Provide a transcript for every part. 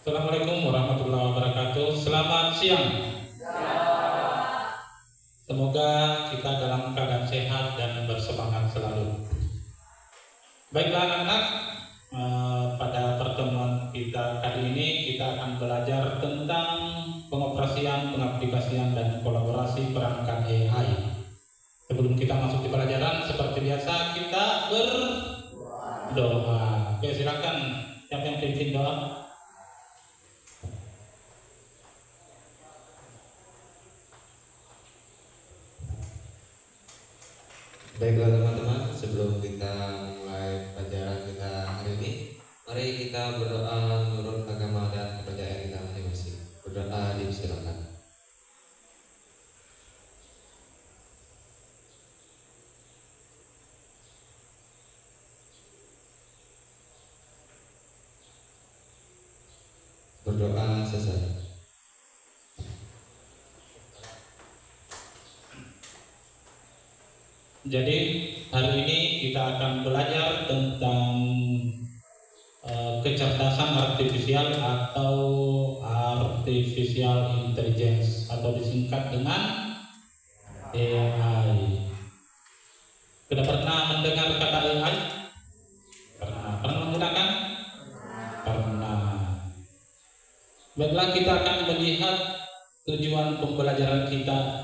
Assalamualaikum warahmatullahi wabarakatuh. Selamat siang. Semoga kita dalam keadaan sehat dan bersemangat selalu. Baiklah anak-anak, pada pertemuan kita kali ini kita akan belajar tentang pengoperasian, pengaplikasian, dan kolaborasi perangkat AI. Sebelum kita masuk di pelajaran, seperti biasa kita berdoa. Oke, silakan siapa yang pimpin doa? Baiklah teman-teman, sebelum kita mulai pelajaran kita hari ini, mari kita berdoa menurut agama dan kepercayaan kita masing-masing. Berdoa dipersilakan. Berdoa selesai. Jadi hari ini kita akan belajar tentang kecerdasan artifisial atau artificial intelligence atau disingkat dengan AI. Sudah pernah mendengar kata AI? Pernah menggunakan? Pernah. Baiklah, kita akan melihat tujuan pembelajaran kita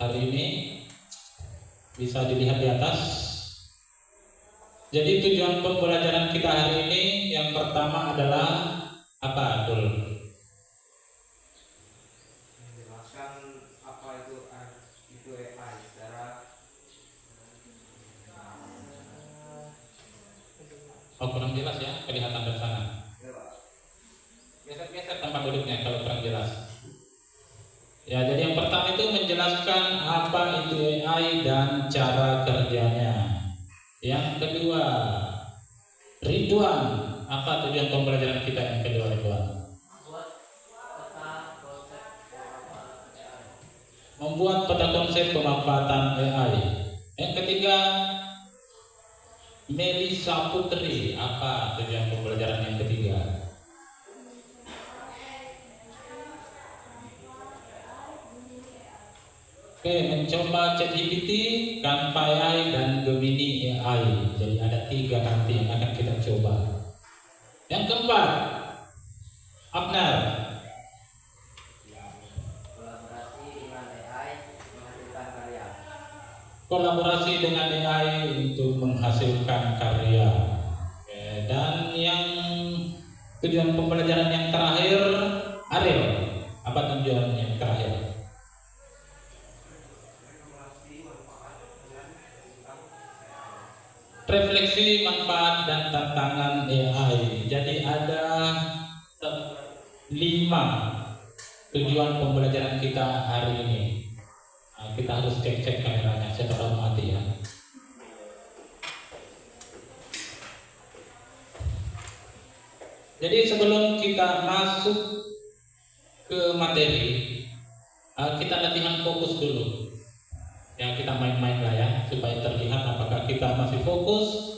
hari ini, bisa dilihat di atas. Jadi tujuan pembelajaran kita hari ini yang pertama adalah apa, Dul? Menjelaskan apa itu AI secara kurang jelas ya, kelihatan dari sana. Geser tempat duduknya kalau kurang jelas. Ya, jadi yang pertama itu menjelaskan apa itu AI dan cara kerjanya. Yang kedua, Ridwan, apa tujuan pembelajaran kita yang kedua, Ridwan? Membuat peta konsep pemanfaatan AI. Yang ketiga, Melisa Putri, apa tujuan pembelajaran yang ketiga? Oke, mencoba ChatGPT, Canva AI, dan Gemini AI. Jadi ada 3 nanti yang akan kita coba. Yang keempat, Abner. kolaborasi dengan AI menghasilkan karya. Kolaborasi dengan AI untuk menghasilkan karya. Oke, dan yang tujuan pembelajaran yang terakhir, Ariel. Apa tujuan yang terakhir? Refleksi manfaat dan tantangan AI. Jadi ada 5 tujuan pembelajaran kita hari ini. Nah, kita harus cek kameranya, saya taruh mati ya. Jadi sebelum kita masuk ke materi, kita latihan fokus dulu. Ya, kita main-main lah ya, supaya terlihat apakah kita masih fokus.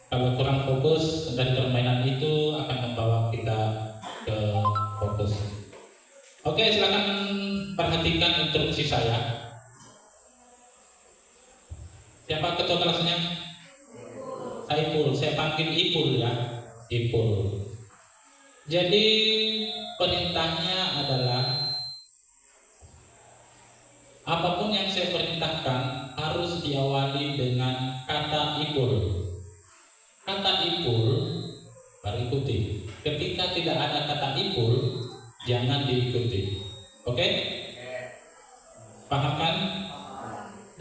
Kalau kurang fokus, dan permainan itu akan membawa kita ke fokus. Oke, silakan perhatikan instruksi saya. Siapa ketua kelasnya? Saiful, saya panggil Ipul ya, Ipul. Jadi perintahnya adalah apapun yang saya perintahkan harus diawali dengan kata Ipul. Kata Ipul baru ikuti. Ketika tidak ada kata Ipul, jangan diikuti. Oke? Paham kan?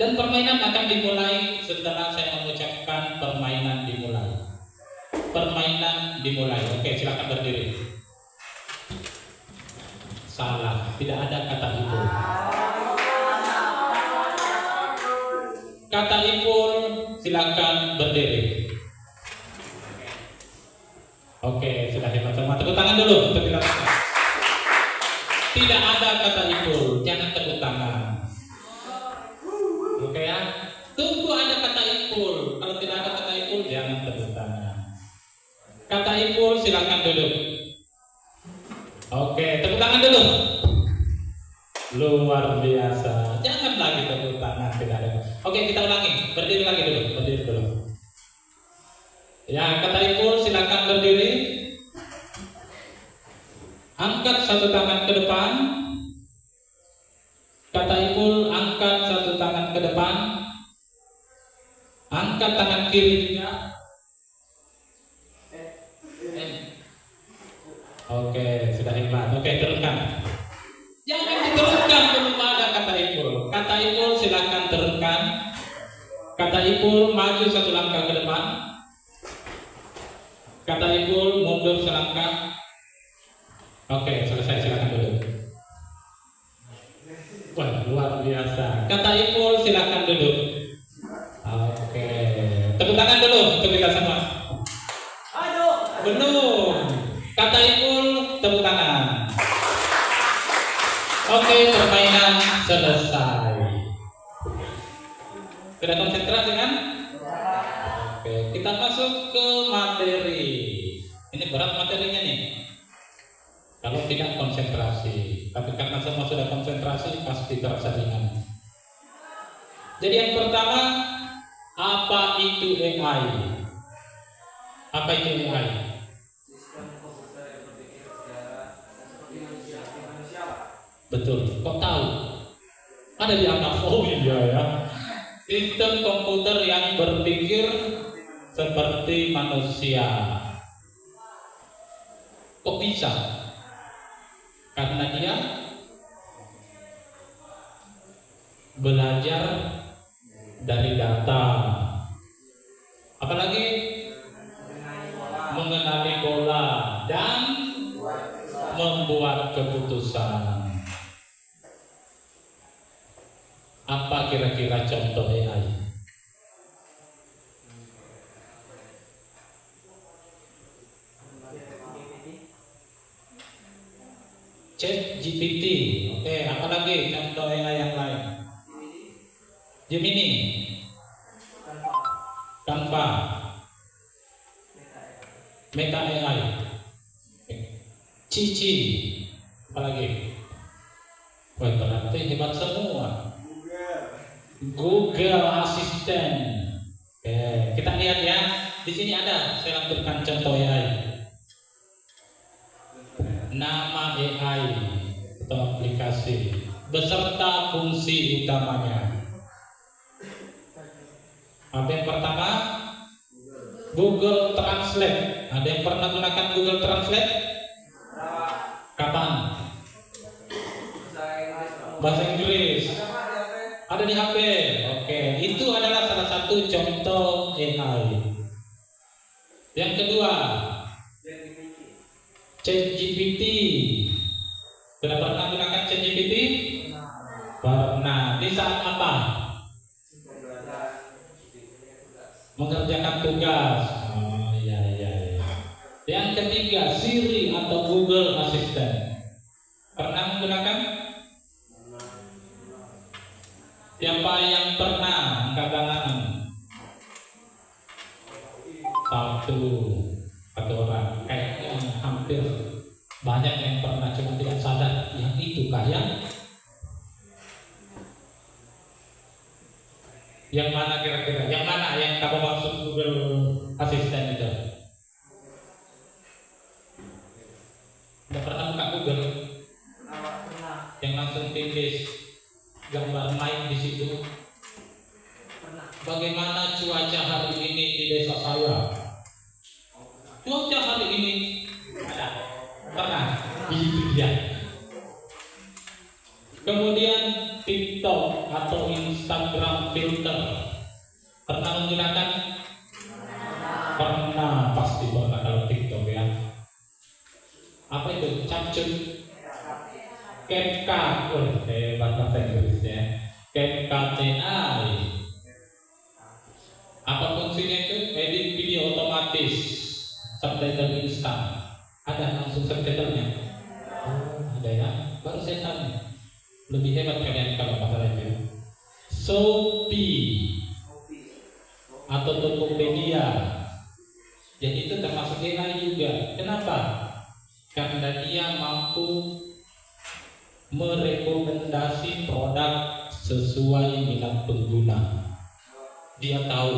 Dan permainan akan dimulai setelah saya mengucapkan permainan dimulai. Permainan dimulai. Oke, silakan berdiri. Salah, tidak ada kata Ipul. Kata Ipul, silakan berdiri. Oke, sudah hebat semua. Tepuk tangan dulu untuk kita. Tidak ada kata Ipul, jangan tepuk tangan. Oke ya, tunggu ada kata Ipul. Kalau tidak ada kata Ipul, jangan tepuk tangan. Kata Ipul duduk. Oke, tepuk tangan dulu. Luar biasa. Jangan lagi tepuk tangan, tidak ada. Oke, kita ulangi. Berdiri lagi dulu. Berdiri dulu. Ya, kata Ipul silakan berdiri. Angkat satu tangan ke depan. Kata Ipul angkat satu tangan ke depan. Angkat tangan kiri juga. Oke, sudah hebat. Oke, turunkan. Jangan diturunkan belum ada kata Ipul. Kata Ipul silakan turunkan. Kata Ipul maju satu langkah ke depan. Kata Ipul mundur selangkah. Oke, selesai, silakan duduk. Wah, luar biasa. Kata Ipul silakan duduk. Oke, tepuk tangan dulu untuk kita semua. Belum. Kata Ipul tepuk tangan. Oke, permainan selesai. Sudah konsentrasi kan? Oke, kita masuk ke materi. Ini berat materinya nih. Kalau tidak konsentrasi, tapi karena semua sudah konsentrasi, pasti terasa ringan. Jadi yang pertama, apa itu AI? Apa itu AI? Betul, kok tahu? Ada di atas. Oh iya ya. Sistem komputer yang berpikir seperti manusia. Kok bisa? Karena dia belajar dari data. Apalagi mengenali pola dan membuat keputusan. Apa kira-kira contoh AI? ChatGPT. Oke, apa lagi contoh AI yang lain? Gemini, Canva, Meta AI, Cici, apa lagi? Wah, berarti hebat semua. Google Assistant. Oke, kita lihat ya. Di sini ada, saya lampirkan contoh AI. Nama AI atau aplikasi beserta fungsi utamanya. Apa yang pertama? Google Translate. Ada yang pernah gunakan Google Translate? Kapan? Bahasa Inggris. Ada di HP. Oke, itu adalah salah satu contoh AI. Yang kedua, ChatGPT. Sudah pernah gunakan ChatGPT? Pernah. Di saat apa? Mengerjakan tugas. Oh iya. Yang ketiga, Siri atau Google Assistant. Pernah menggunakan? Siapa yang pernah angkat tangan? Satu orang. Kayaknya hampir banyak yang pernah, cuma tidak sadar. Yang itu kaya. Yang mana kira-kira? Yang mana yang kamu maksud Google Assistant itu? Tidak pernah buka Google? Yang langsung tulis gambar main di situ. Bagaimana cuaca hari ini di desa saya? Cuaca hari ini ada. Pernah? Itu dia. Kemudian TikTok atau Instagram filter. Pernah menggunakan? Pernah, pasti pernah kalau TikTok ya. Apa itu? Capcut, CapCut, bahasa Inggrisnya. CapCut AI. Apa fungsinya itu? Edit video otomatis, subtitle instan. Ada langsung subtitlenya. Oh, ada ya. Baru saya tanya. Lebih hebat kalian kalau masalah itu. Shopee atau Tokopedia. Jadi itu termasuk AI juga. Kenapa? karena dia mampu merekomendasi produk sesuai minat pengguna. Dia tahu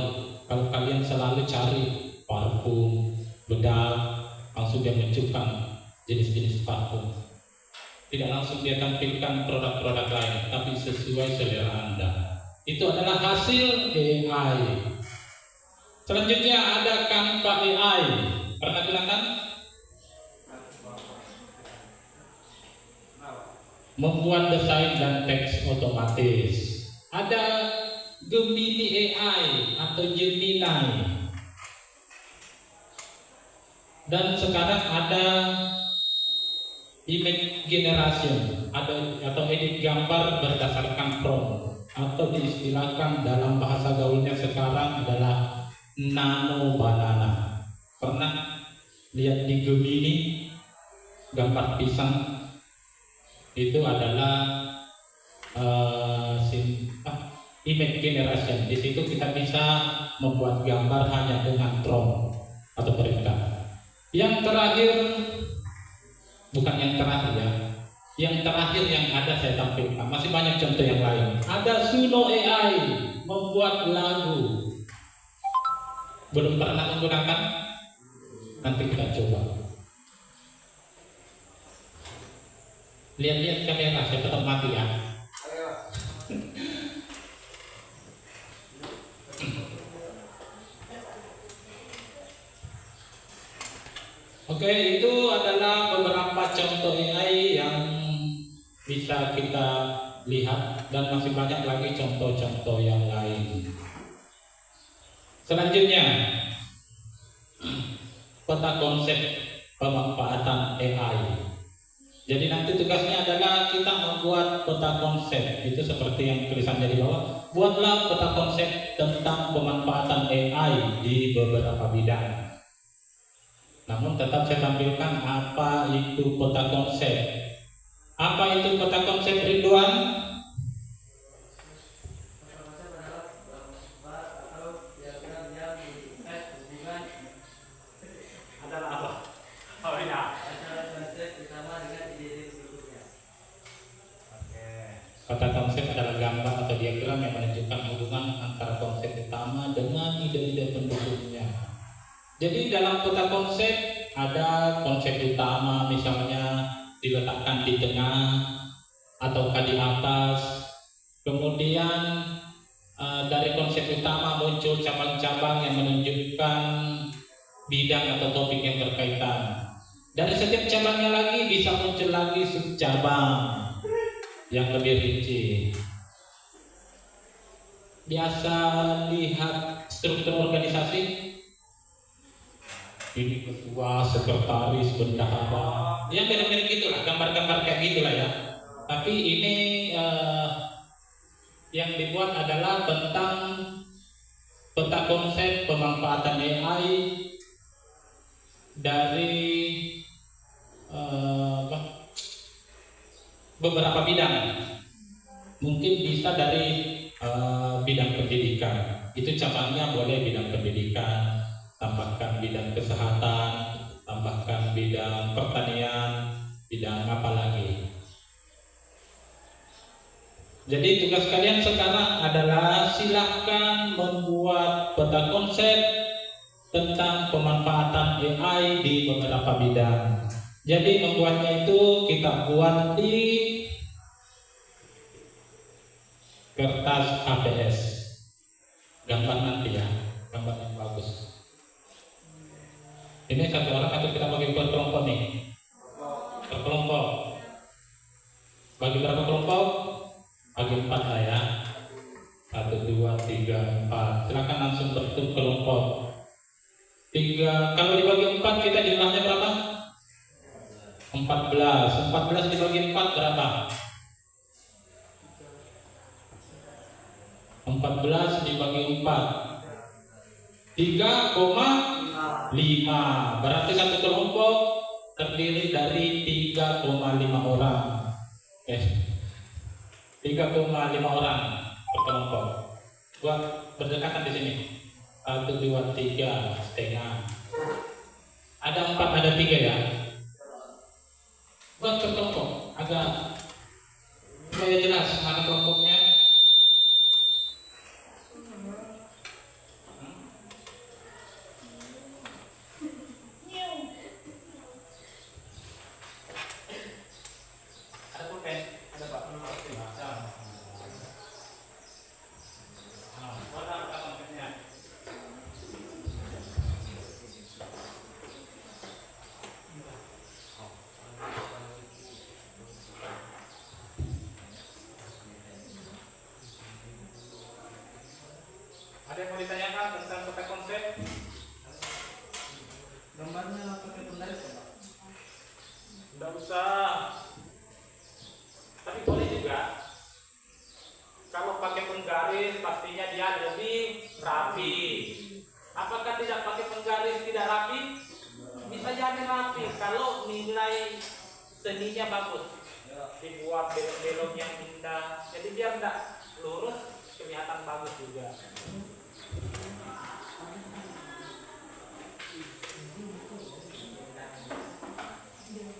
kalau kalian selalu cari parfum, bedak, langsung dia menunjukkan jenis-jenis parfum. Tidak langsung dia tampilkan produk-produk lain, tapi sesuai selera Anda. Itu adalah hasil AI. Selanjutnya ada Canva AI. Pernah gunakan? Membuat desain dan teks otomatis. Ada Gemini AI atau Gemini. Dan sekarang ada image generation atau edit gambar berdasarkan prompt, atau diistilahkan dalam bahasa gaulnya sekarang adalah nano banana. Pernah lihat di Gemini gambar pisang? Itu adalah image generation. Di situ kita bisa membuat gambar hanya dengan prompt atau perintah. Yang terakhir, bukan yang terakhir ya, yang terakhir yang ada saya tampilkan. Masih banyak contoh yang lain. Ada Suno AI membuat lagu. Belum pernah menggunakan? Nanti kita coba. Lihat-lihat kamera, saya tetap mati ya. Oke, itu adalah beberapa contoh AI yang bisa kita lihat, dan masih banyak lagi contoh-contoh yang lain. Selanjutnya, peta konsep pemanfaatan AI. Jadi nanti tugasnya adalah kita membuat peta konsep. Itu seperti yang tulisannya di bawah. Buatlah peta konsep tentang pemanfaatan AI di beberapa bidang. Namun tetap saya tampilkan apa itu peta konsep. Apa itu peta konsep, Ridwan? Adalah apa? Oh iya. Peta konsep adalah gambar atau diagram yang menunjukkan hubungan antara konsep utama dengan ide-ide pendukungnya. Jadi dalam peta konsep ada konsep utama, misalnya diletakkan di tengah ataukah di atas. Kemudian dari konsep utama muncul cabang-cabang yang menunjukkan bidang atau topik yang berkaitan. Dari setiap cabangnya lagi bisa muncul lagi subcabang yang lebih rinci. Biasa lihat struktur organisasi, ini ketua, sekretaris, bendahara, ya mirip-mirip gitulah, gambar-gambar kayak gitulah ya. Tapi ini yang dibuat adalah tentang peta konsep pemanfaatan AI dari beberapa bidang. Mungkin bisa dari bidang pendidikan, itu cabangnya boleh bidang pendidikan, tambahkan bidang kesehatan, tambahkan bidang pertanian, bidang apa lagi. Jadi tugas kalian sekarang adalah silahkan membuat peta konsep tentang pemanfaatan AI di beberapa bidang. Jadi membuatnya itu kita buat di kertas HPS, gambar nanti ya, gambar yang bagus. Ini satu orang atau kita bagi per kelompok nih? Per kelompok. Bagi berapa kelompok? Bagi 4 lah ya. 1, 2, 3, 4. Silakan langsung bentuk kelompok. 3. Kalau dibagi 4 kita jumlahnya berapa? 14. 14 dibagi 4 berapa? 14 dibagi 4 3,5. Berarti satu kelompok terdiri dari 3,5 orang. 3,5 orang per kelompok. Buat berdekatan di sini. 1, 2, 3 setengah. Ada 4, ada 3 ya. buat ke kelompok agak supaya jelas mana kelompoknya. Ada pulpen, ada Pak. Warna apa konsepnya? Ada yang mau ditanyakan tentang kota konsep? Gambarnya pakai penggaris ya, Pak? Tidak usah. Tapi boleh juga. Kalau pakai penggaris pastinya dia lebih rapi. Apakah tidak pakai penggaris tidak rapi? Bisa jadi rapi kalau nilai seninya bagus. Dibuat belok-belok yang indah. Jadi biar tidak lurus kelihatan bagus juga.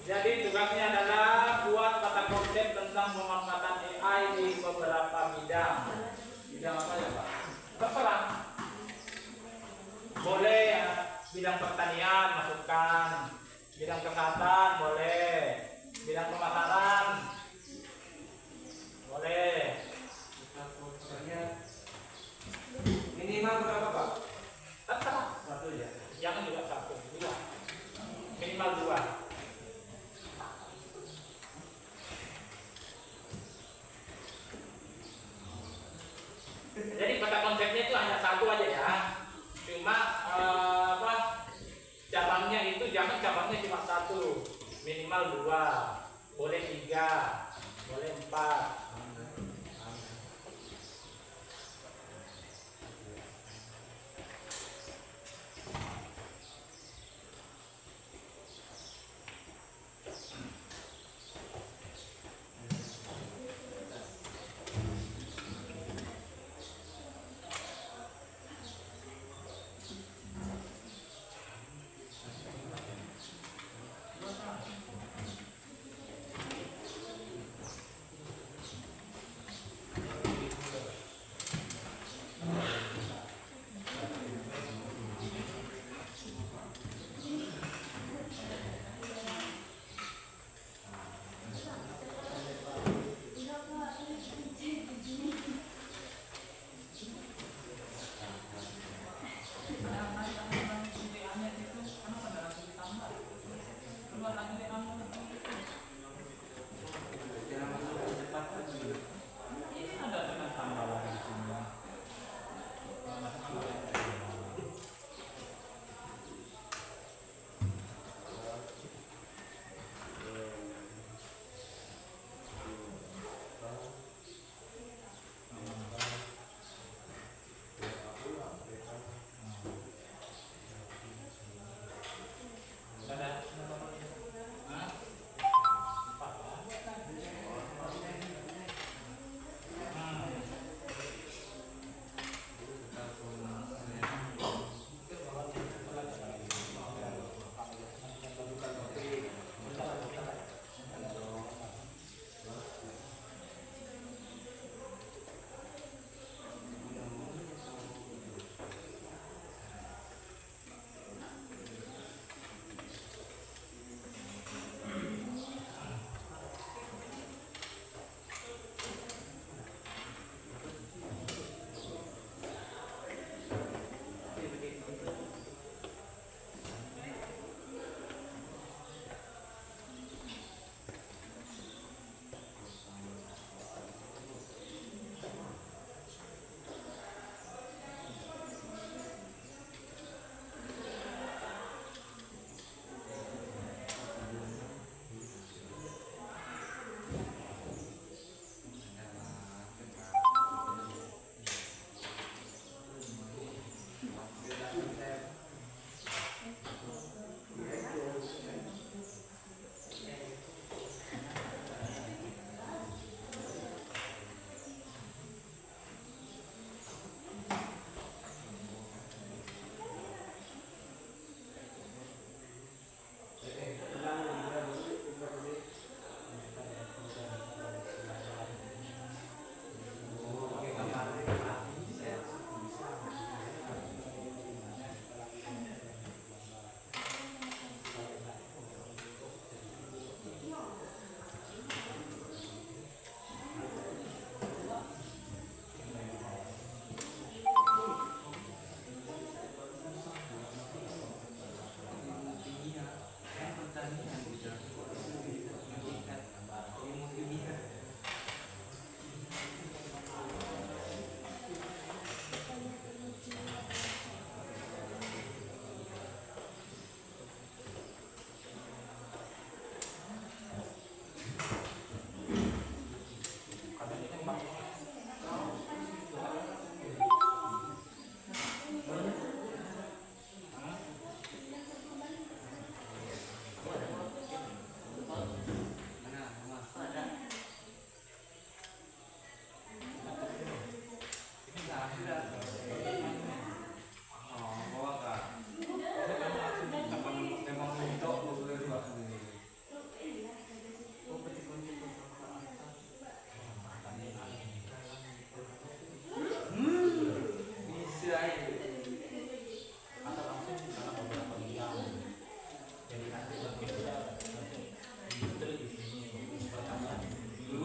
Jadi tugasnya adalah buat kata konsep tentang pemanfaatan AI di beberapa bidang. Bidang apa ya Pak? Terserah. Boleh ya, bidang pertanian masukkan, bidang kesehatan boleh, bidang pemasaran boleh. Minimal berapa, Pak? Terserah. Satu ya. Jangan juga satu, dua. Minimal dua. Jadi kata konsepnya itu hanya satu aja ya. Cuma cabangnya itu jangan cabangnya cuma satu, minimal dua, boleh tiga, boleh empat.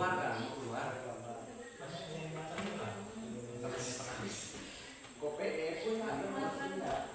keluar kan, mau keluar. Kopi pun ada maksudnya.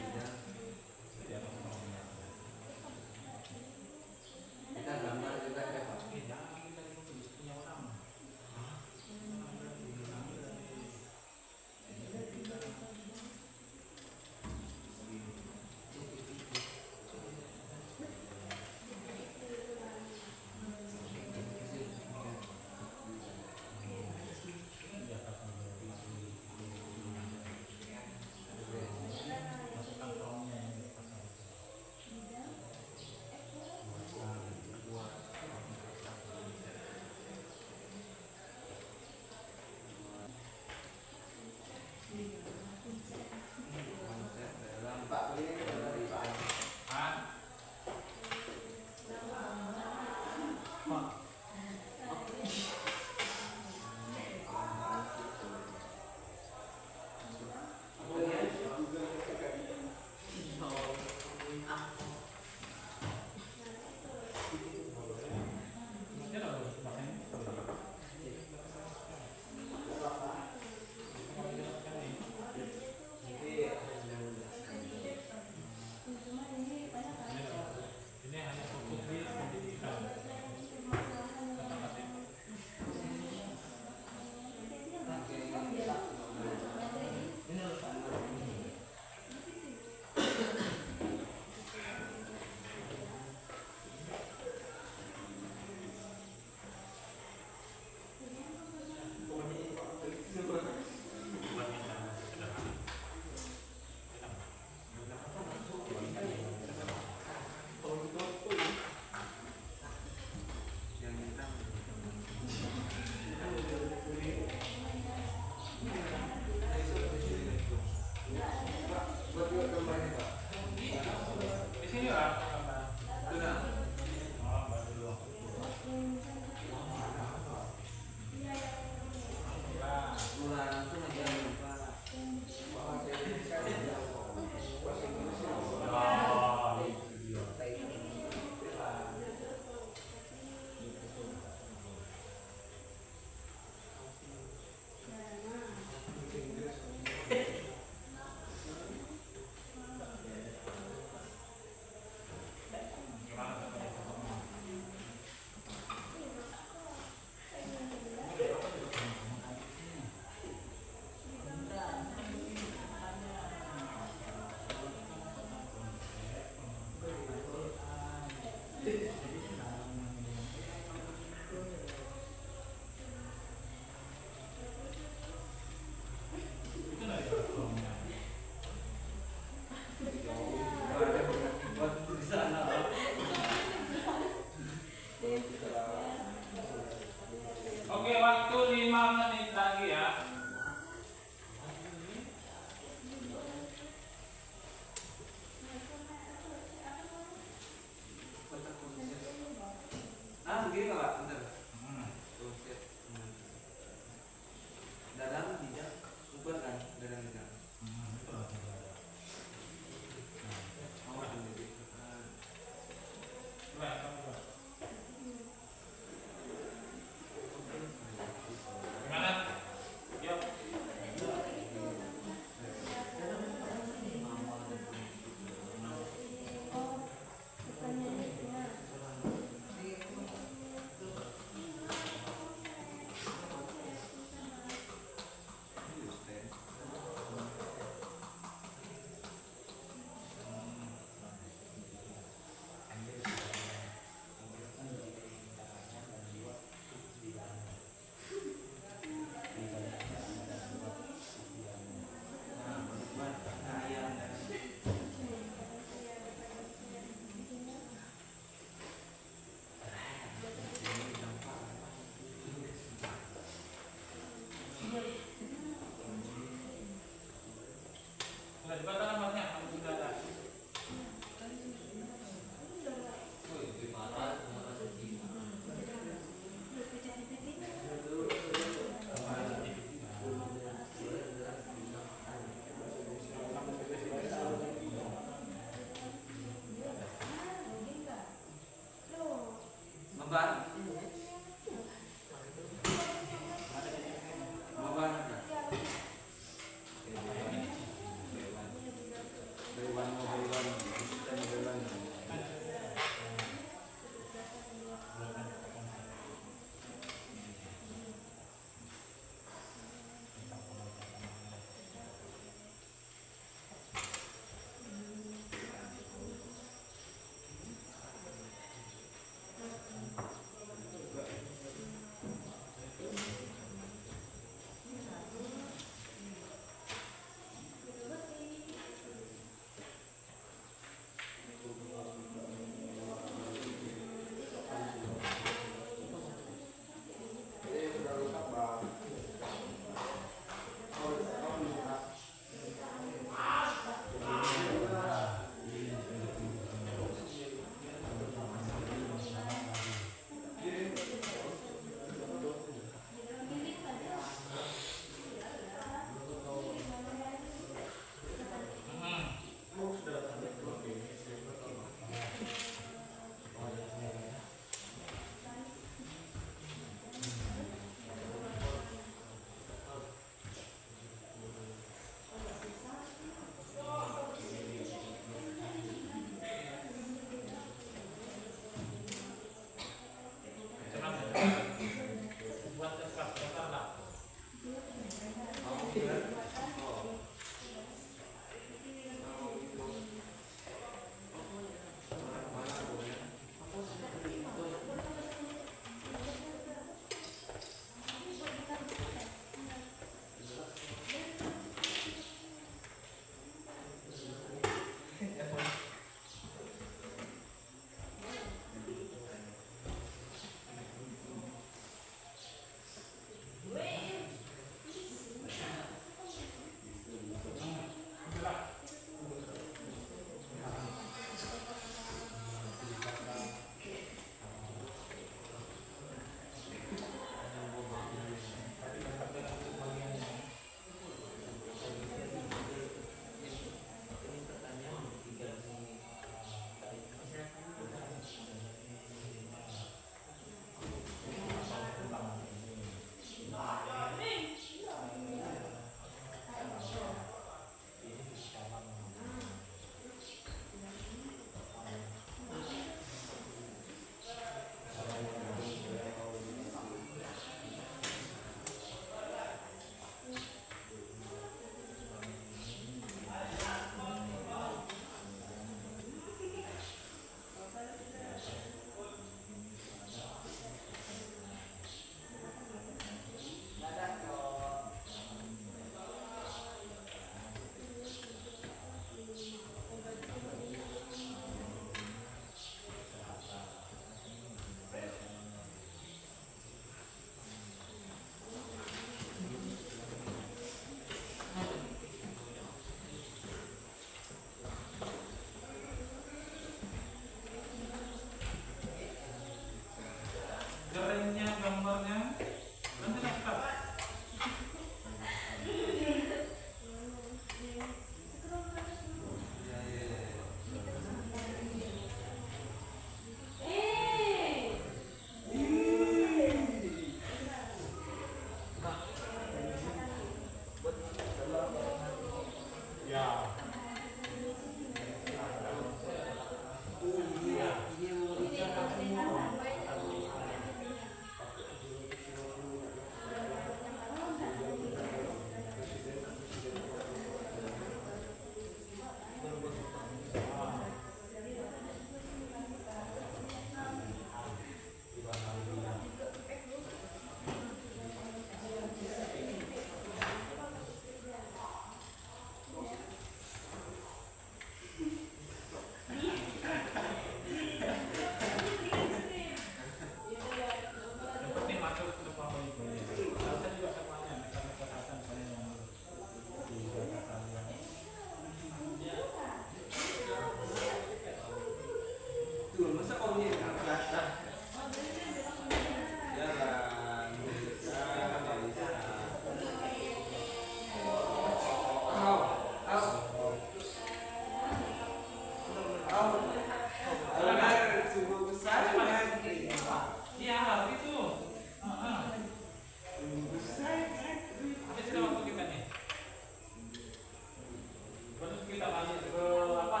kita lanjut ke apa?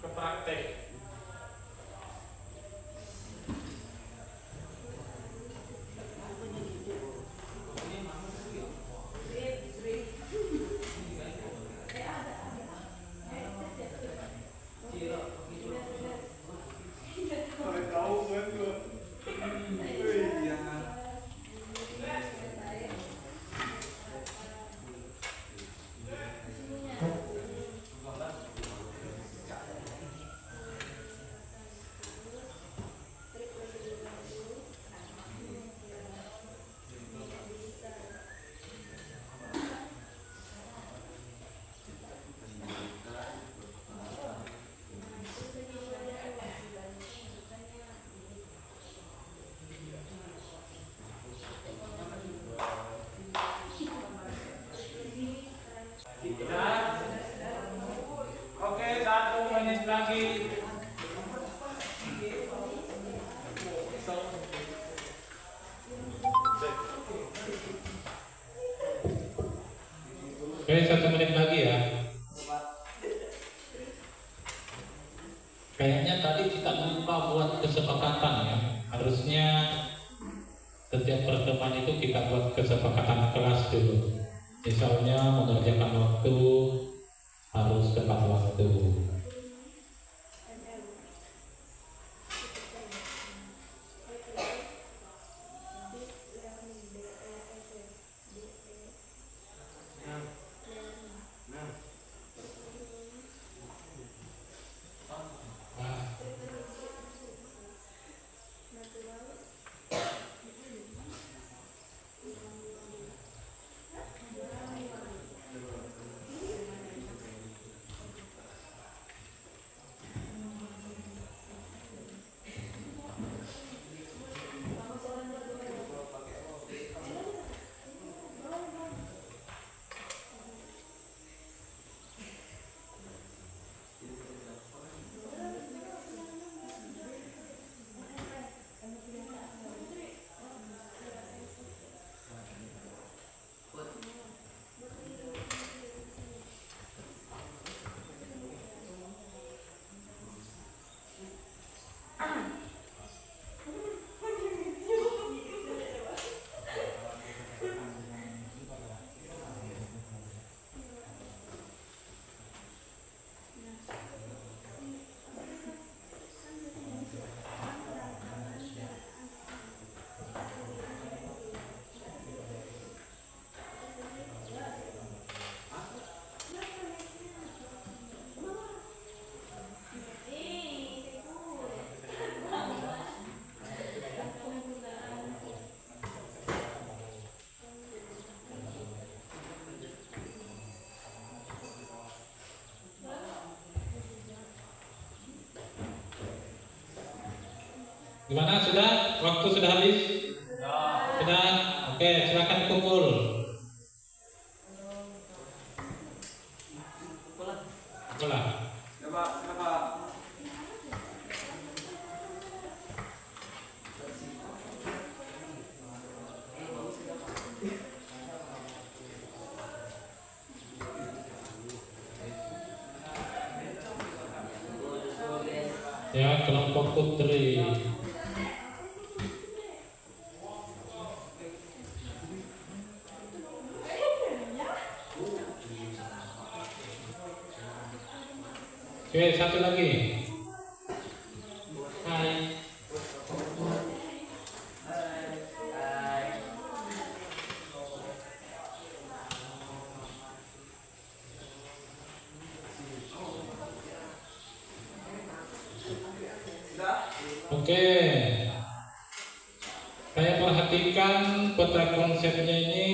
Ke praktek. Oke, 1 menit lagi. Oke, 1 menit lagi ya. Kayaknya tadi kita lupa buat kesepakatan ya. Harusnya setiap pertemuan itu kita buat kesepakatan kelas dulu. Misalnya mengerjakan waktu harus tepat waktu. Gimana, sudah? Waktu sudah habis? Sudah? Oke, silakan kumpul. Pulang. Ya, kelompok putri. Oke, satu lagi. Hai. Oke. Saya perhatikan peta konsepnya ini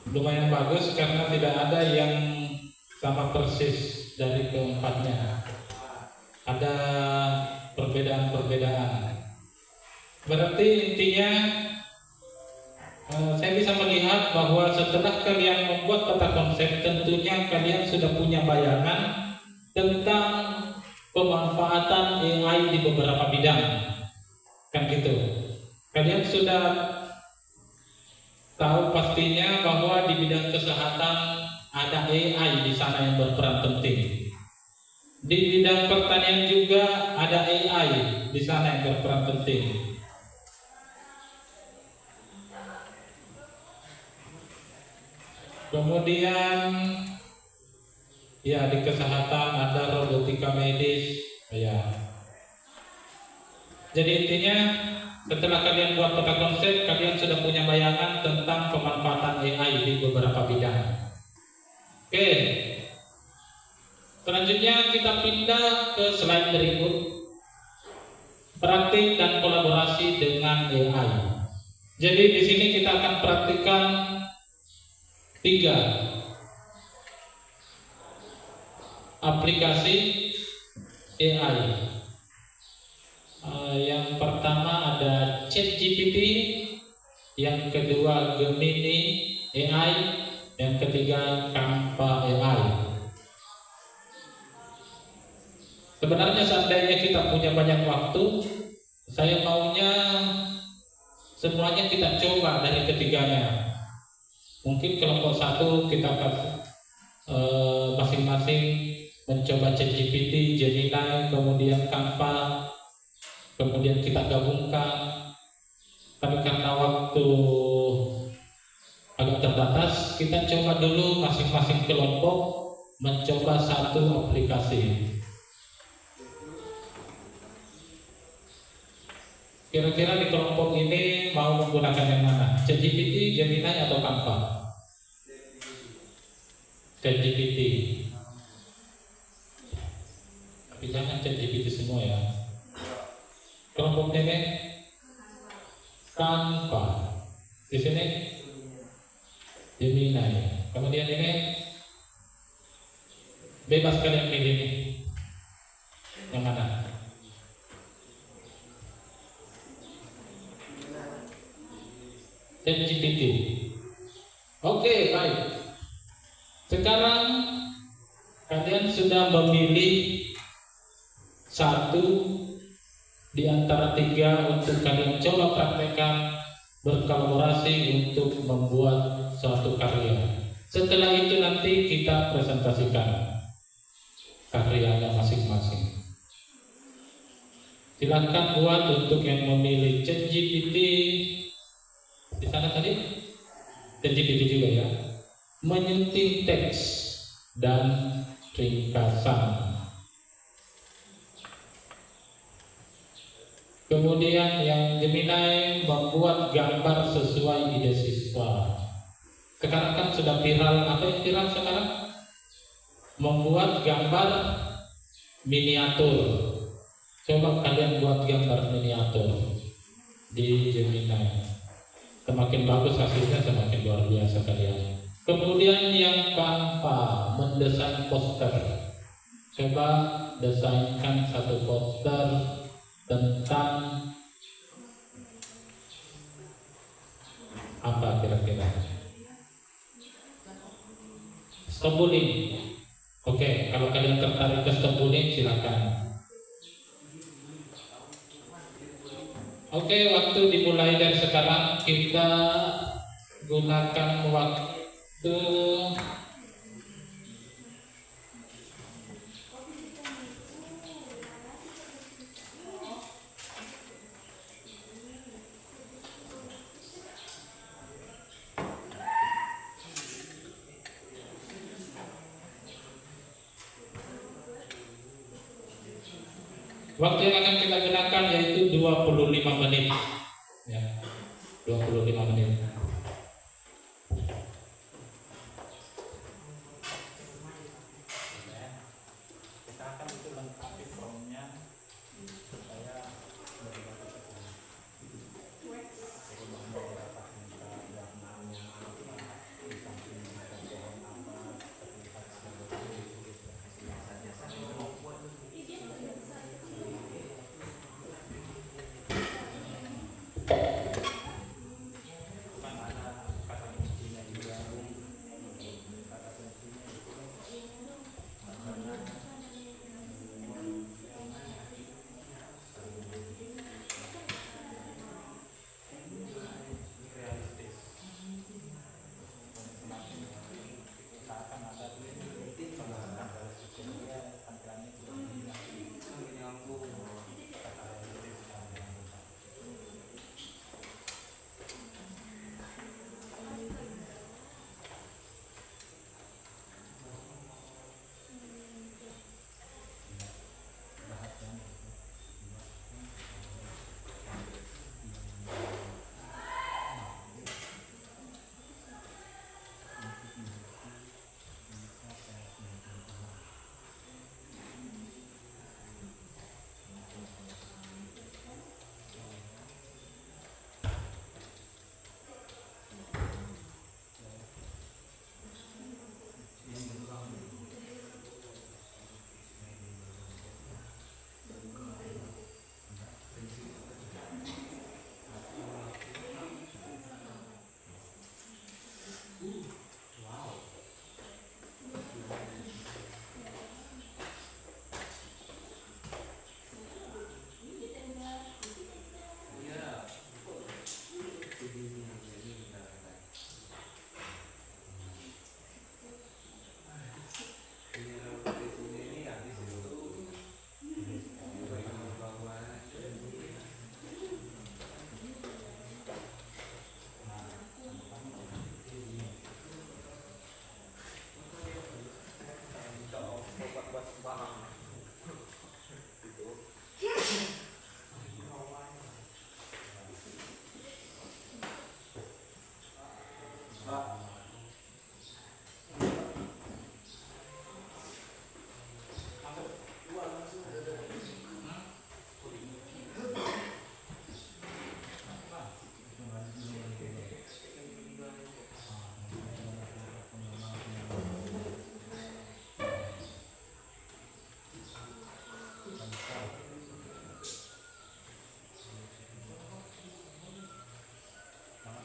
lumayan bagus karena tidak ada yang sama persis dari keempatnya. Ada perbedaan-perbedaan. Berarti intinya saya bisa melihat bahwa setelah kalian membuat peta konsep, tentunya kalian sudah punya bayangan tentang pemanfaatan AI di beberapa bidang, kan gitu. Kalian sudah tahu pastinya bahwa di bidang kesehatan ada AI di sana yang berperan penting. Di bidang pertanian juga ada AI di sana yang berperan penting. Kemudian ya di kesehatan ada robotika medis, ya. Jadi intinya setelah kalian buat peta konsep, kalian sudah punya bayangan tentang pemanfaatan AI di beberapa bidang. Oke. Selanjutnya kita pindah ke slide berikut. Praktik dan kolaborasi dengan AI. Jadi di sini kita akan praktikkan 3 aplikasi AI. Yang pertama ada ChatGPT, yang kedua Gemini AI, yang ketiga Canva AI. Sebenarnya seandainya kita punya banyak waktu, saya maunya semuanya kita coba dari ketiganya. Mungkin kelompok 1 kita masing-masing mencoba ChatGPT, Gemini, kemudian Canva, kemudian kita gabungkan. Tapi karena waktu agak terbatas, kita coba dulu masing-masing kelompok mencoba 1 aplikasi. Kira-kira di kelompok ini mau menggunakan yang mana? ChatGPT, Gemini, atau Canva? ChatGPT. Tapi jangan ChatGPT semua ya. Kelompok ini Canva. Di sini Gemini. Kemudian ini bebas kalian pilih nih. Yang mana? ChatGPT. Oke, baik. Sekarang kalian sudah memilih 1 di antara 3 untuk kalian coba praktekkan berkolaborasi untuk membuat suatu karya. Setelah itu nanti kita presentasikan karyanya masing-masing. Silakan buat untuk yang memilih ChatGPT. Di sana tadi ChatGPT juga ya, menyunting teks dan ringkasan. Kemudian yang Gemini membuat gambar sesuai ide siswa. Sekarang kan sudah viral, apa yang viral sekarang? Membuat gambar miniatur. Coba kalian buat gambar miniatur di Gemini. Semakin bagus hasilnya, semakin luar biasa kalian. Kemudian yang Canva, mendesain poster. Coba desainkan 1 poster tentang apa kira-kira? Stop bullying. Oke, kalau kalian tertarik ke stop bullying silakan. Oke, waktu dimulai dari sekarang. Kita gunakan waktu yang akan kita gunakan yaitu 25 menit. Ya, 25 menit. Kita akan itu lengkapi formnya supaya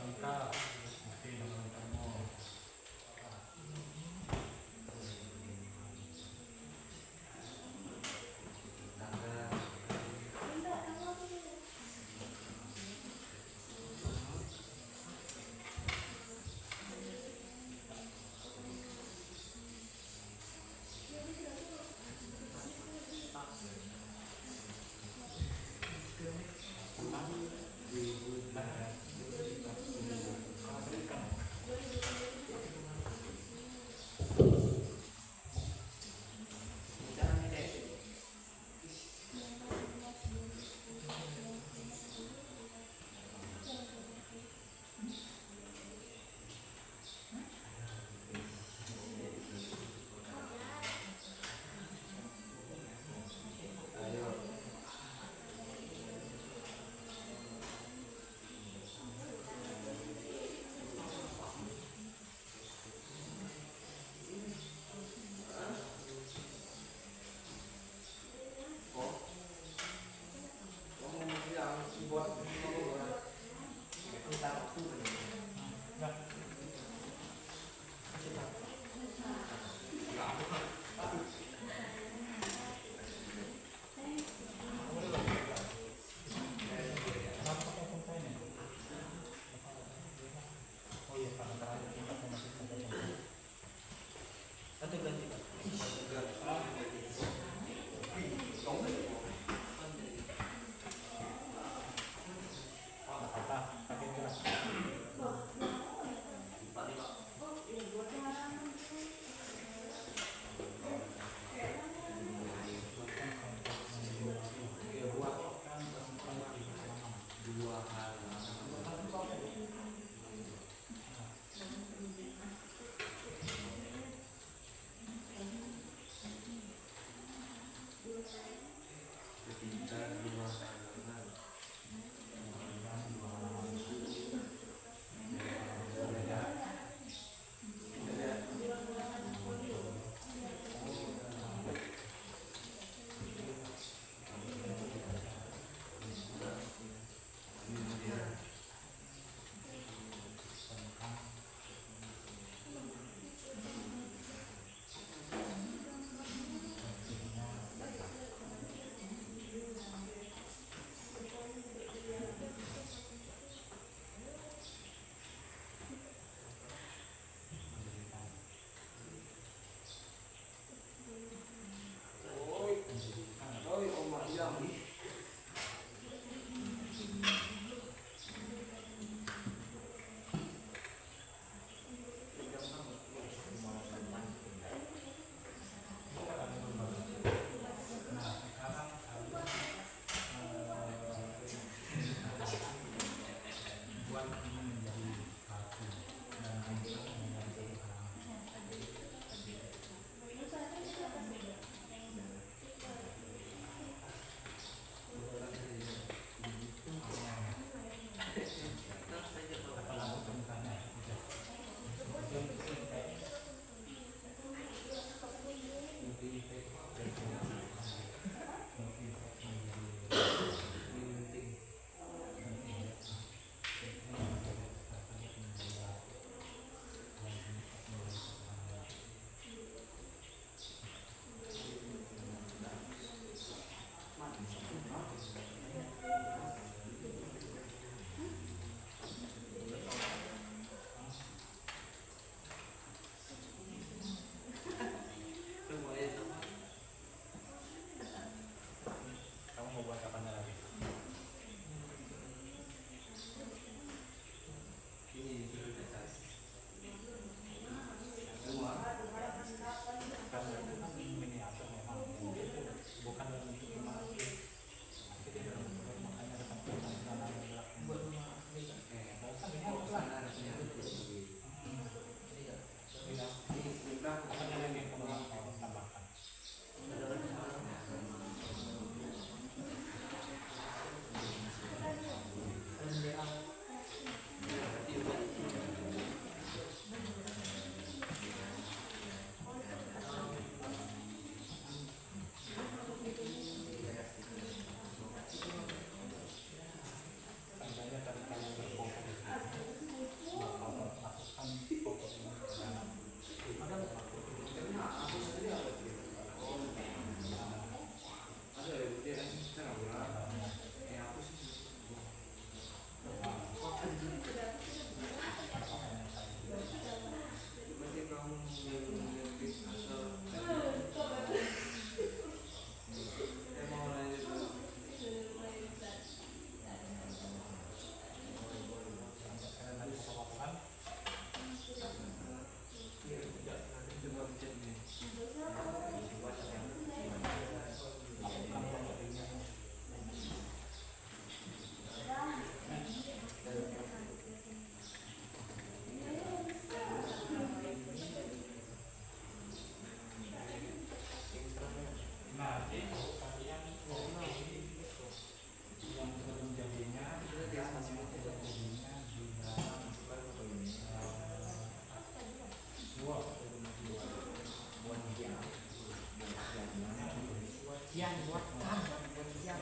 Lengkap. Oke, lengkap. Yang buat kan, yang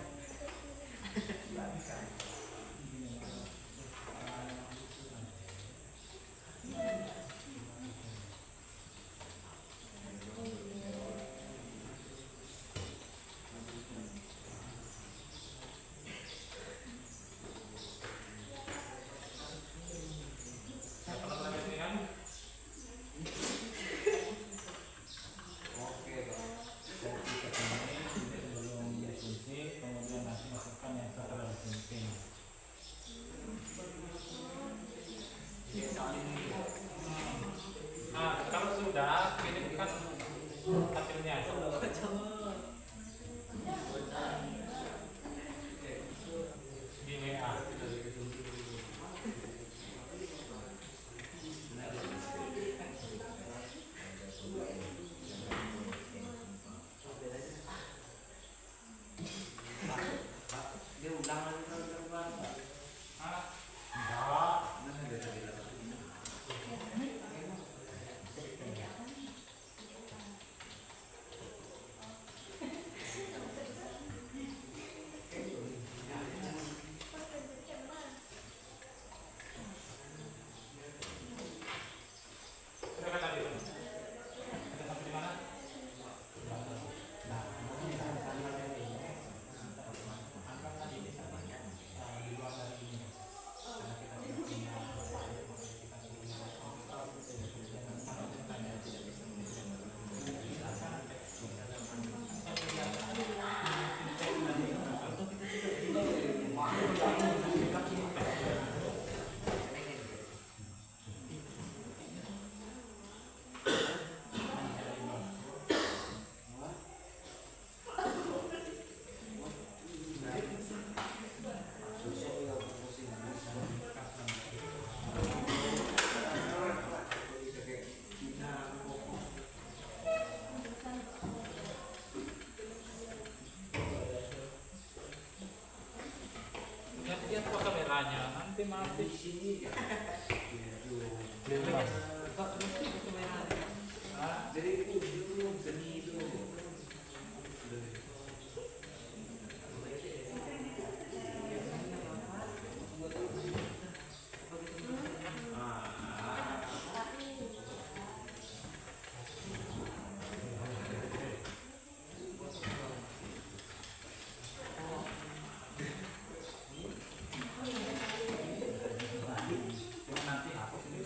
kalau sudah kirimkan hasilnya di WA. dia ulang lagi tahun depan. Sudah kan tadi? Kita sampai di mana? Lihat kok kameranya, nanti mati. Di sini ya. Dari ujung seni itu. Nanti hapus ini.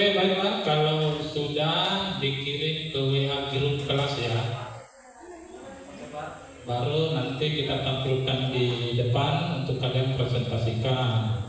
Oke, baiklah, kalau sudah dikirim ke WA grup kelas ya, baru nanti kita tampilkan di depan untuk kalian presentasikan.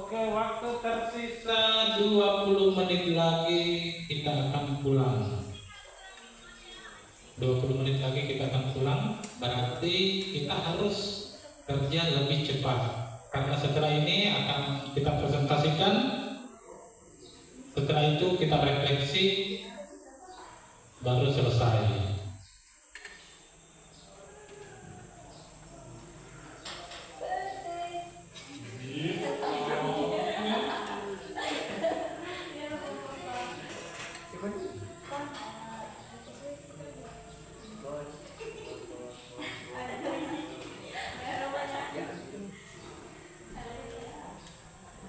Oke, waktu tersisa 20 menit lagi kita akan pulang. 20 menit lagi kita akan pulang, berarti kita harus kerja lebih cepat. Karena setelah ini akan kita presentasikan, setelah itu kita refleksi, baru selesai.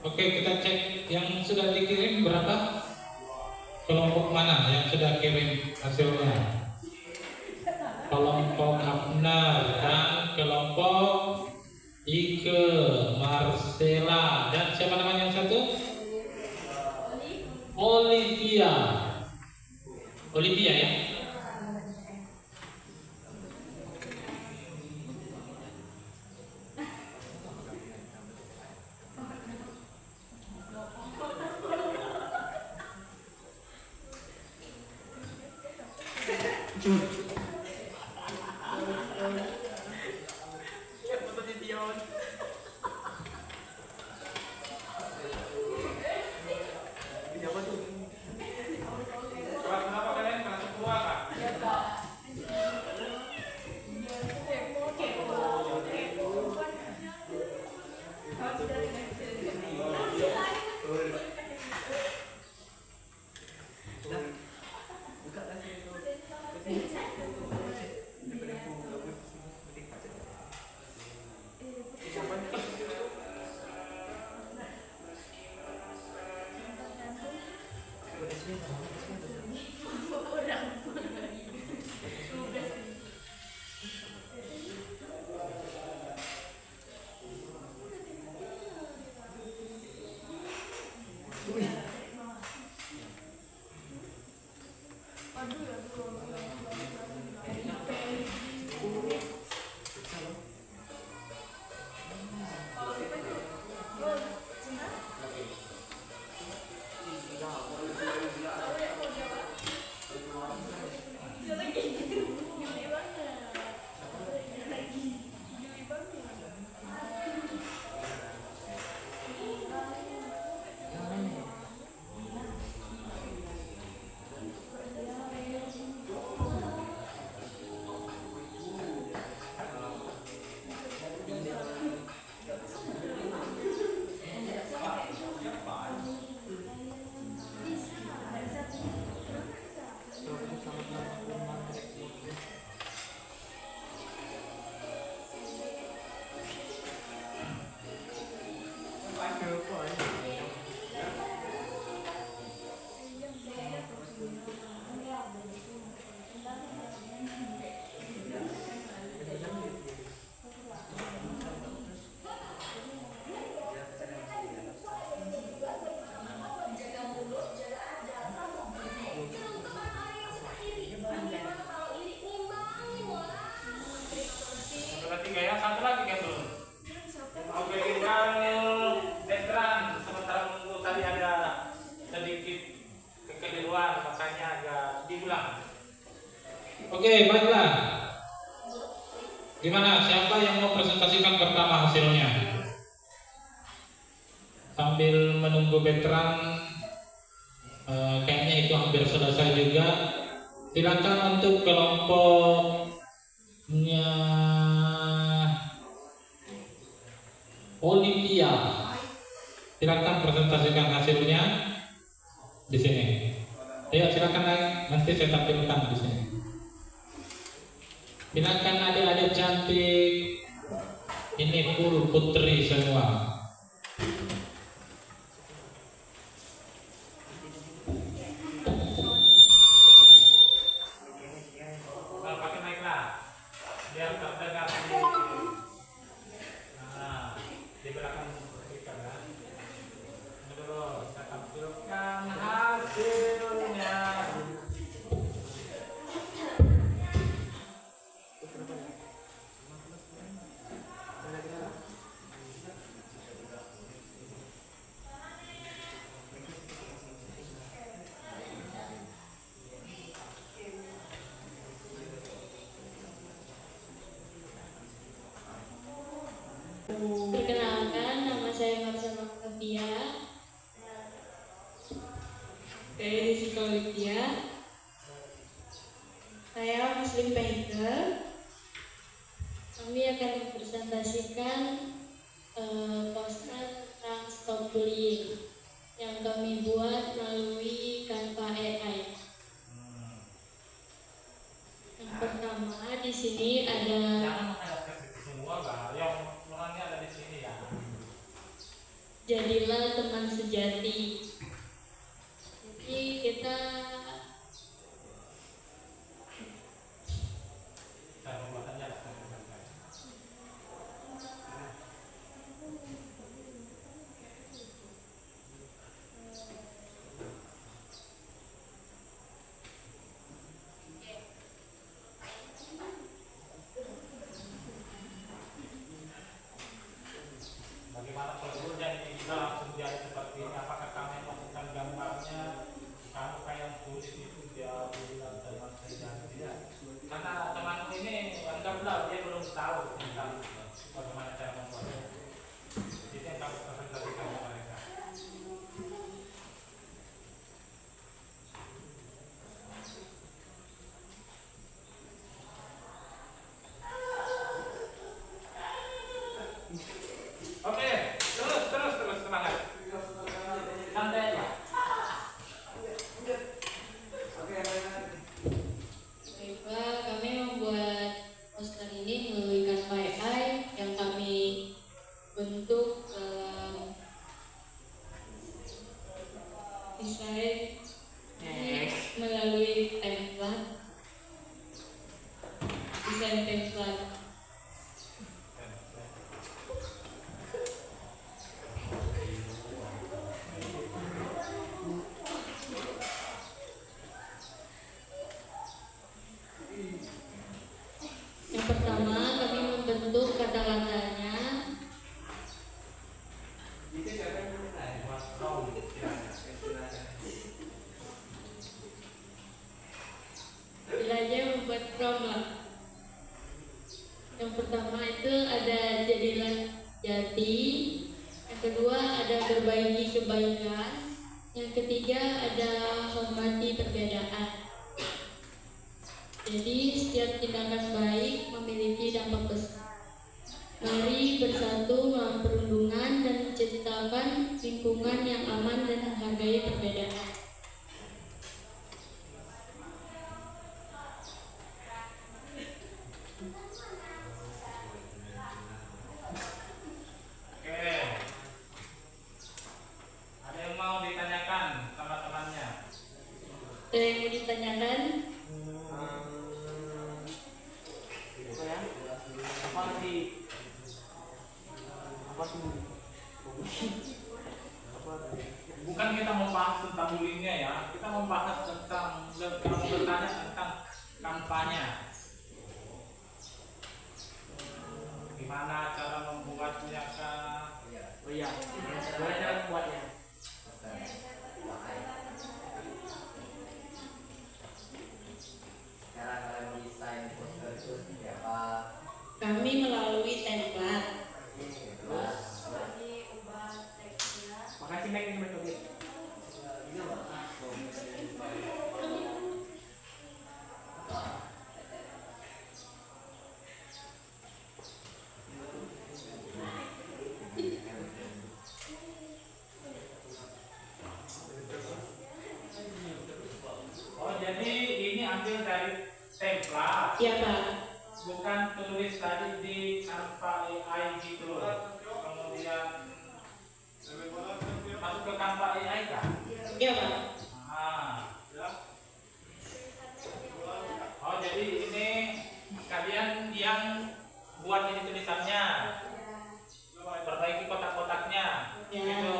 Oke, kita cek yang sudah dikirim berapa? Kelompok mana yang sudah kirim hasilnya? Kelompok Abnar dan kelompok Ike, Marcella, dan siapa namanya yang satu? Olivia. Olivia ya? Satu lagi yang belum. Oke, tinggal veteran. Sementara menunggu tadi ada sedikit kekeliruan, makanya agak diulang. Oke, baiklah. Gimana? Siapa yang mau presentasikan pertama hasilnya? Sambil menunggu veteran, kayaknya itu hampir selesai juga. Silakan untuk kelompoknya Olivia, silakan presentasikan hasilnya di sini. Ya, silakan naik, nanti saya tampilkan di sini. Silakan adik-adik cantik, ini full putri semua. Pakai mic lah, biar terdengar. Di belakang kita kan. Terus kita tampilkan hasilnya. Perkenalkan, nama saya Marsha Makabia dari Psikologi. Saya Muslim Painter. Kami akan mempresentasikan poster tentang stop bullying yang kami buat melalui Canva AI. Yang pertama di sini ada Jangan menghadap ke situ semua, Bang. Yang orangnya ada di sini ya. jadilah teman sejati. Jadi kita Cara pembuatannya lah. Bagaimana prosedurnya ini bisa langsung jadi seperti ini? Apakah kami masukkan gambarnya? Kamu kayak tulis itu dia bilang teman saya tidak. Karena temanku ini anggaplah dia belum tahu tentang bagaimana cara membuatnya. Jadi yang kami presentasikan kepada mereka. Oke, terus semangat. Santai aja. Baiklah, kami membuat poster ini melalui Canva AI yang kami bentuk desain melalui template. Desain template. Yang pertama kami membentuk kata-katanya. Belajar membuat prompt lah. Yang pertama itu ada jadilah jati. Yang kedua ada berbagi kebaikan. Yang ketiga ada hormati perbedaan. Jadi setiap tindakan baik memiliki dampak besar. Mari bersatu melawan perundungan dan menciptakan lingkungan yang aman dan menghargai perbedaan. Oke. Ada yang mau ditanyakan sama temannya? Ada yang mau ditanyakan? Bukan kita membahas tentang bullyingnya ya, kita membahas tentang kamu bertanya tentang kampanye. Gimana cara membuatnya kah? Oh iya, gimana cara membuatnya? Cara kalian desain poster itu seperti apa? Kami melalui template. Terus, Ubah teksnya. makasih Meg yang bertopik. Oh jadi ini ambil dari template, Iya Pak. bukan tulis tadi di Canva AI gitu. Kemudian masuk ke Canva AI kan? Iya Pak. Oh jadi ini kalian yang buat ini tulisannya, perbaiki kotak-kotaknya, Ya. gitu.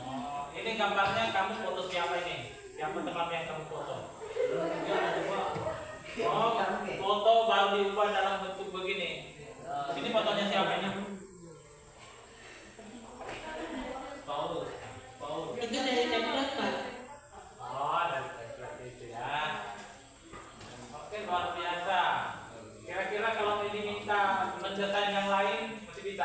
Oh, ini gambarnya kamu foto siapa ini? Siapa teman yang kamu foto? Oh, foto baru diubah dalam bentuk begini. Ini fotonya siapa ini? Paul. Itu dari template Pak. Oh, dari template itu ya. Oke, luar biasa. Kira-kira kalau ini minta mendesain yang lain, masih bisa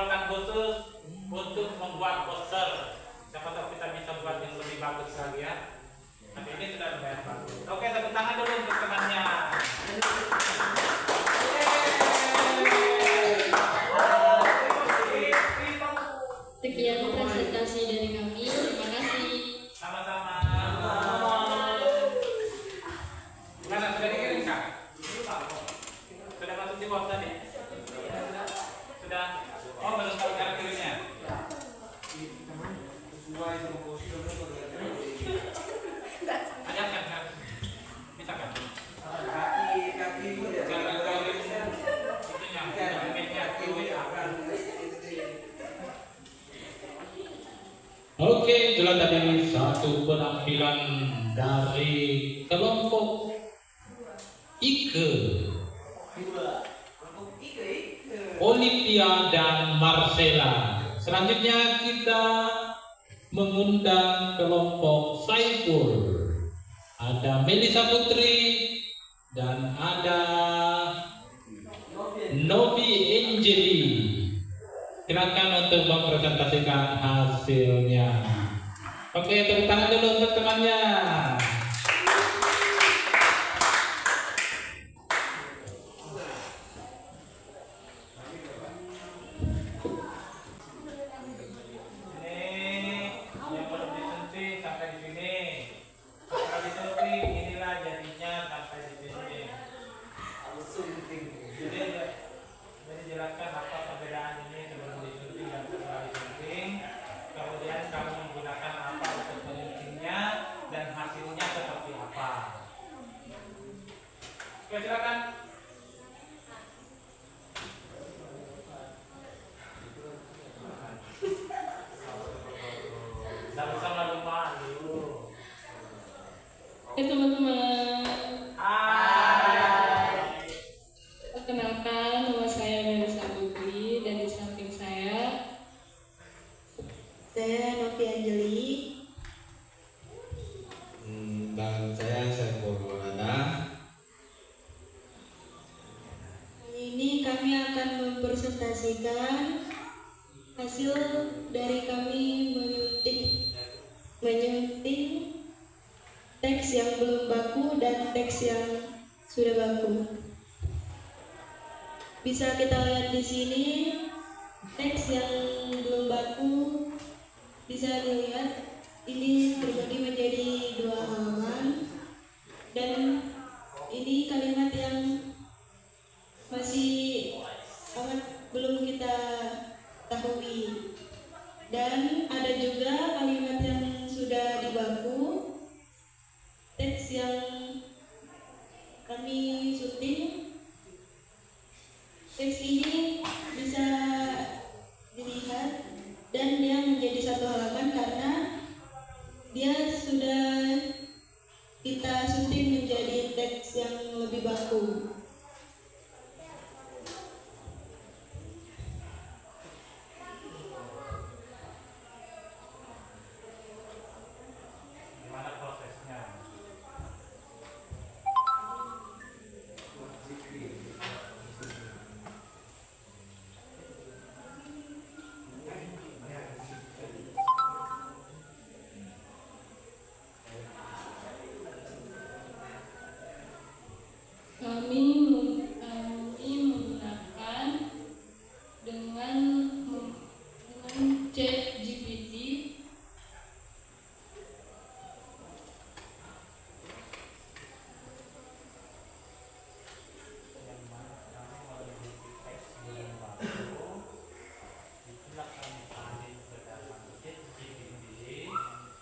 dijadwalkan khusus untuk membuat poster. Siapa tahu kita bisa buat yang lebih bagus lagi ya. Tapi ini sudah lumayan bagus. Oke, tepuk tangan dulu untuk temannya. Sekian presentasi dari kami. Terima kasih. Sama-sama. Mana sudah dikirim Kak? Sudah masuk di WhatsApp tadi? Sudah. Oh, belum tahu cara kirimnya. Ajarkan Kak. Bisa kan? Cara kirim itunya, emailnya ke WA. Oke, itulah tadi satu penampilan dari kelompok Ike, Olivia dan Marcella. Selanjutnya kita mengundang kelompok Saiful. Ada Melisa Putri dan ada Novi Angeli. Silakan untuk mempresentasikan hasilnya. Oke, tepuk tangan dulu untuk temannya. Ini yang belum disuntik sampai di sini. Setelah disuntik, inilah jadinya sampai di sini. Jadi jelaskan apa perbedaan ini sebelum disunting dan setelah disunting. Kemudian kamu menggunakan apa untuk menyuntingnya dan hasilnya seperti apa. Oke, silakan. Sama-sama malu. Teman-teman. Hai. Perkenalkan, nama saya Melisa Putri dan di samping saya Novi Angeli. Dan saya Saiful Maulana. Ini kami akan mempresentasikan hasil dari kami menyunting teks yang belum baku dan teks yang sudah baku. Bisa kita lihat di sini teks yang belum baku bisa dilihat ini terbagi menjadi 2 halaman dan ini kalimat yang masih sangat belum kita ketahui dan ada juga kalimat yang sudah dibaku teks yang kami syuting. Teks ini bisa dilihat dan dia menjadi 1 halaman karena dia sudah kita syuting menjadi teks yang lebih baku. Gimana prosesnya? Kami menggunakan dengan ChatGPT. Yang mana kami memiliki teks yang baru, itulah kami salin ke dalam ChatGPT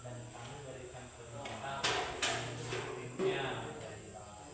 dan kami berikan perintah menyuntingnya menjadi baku.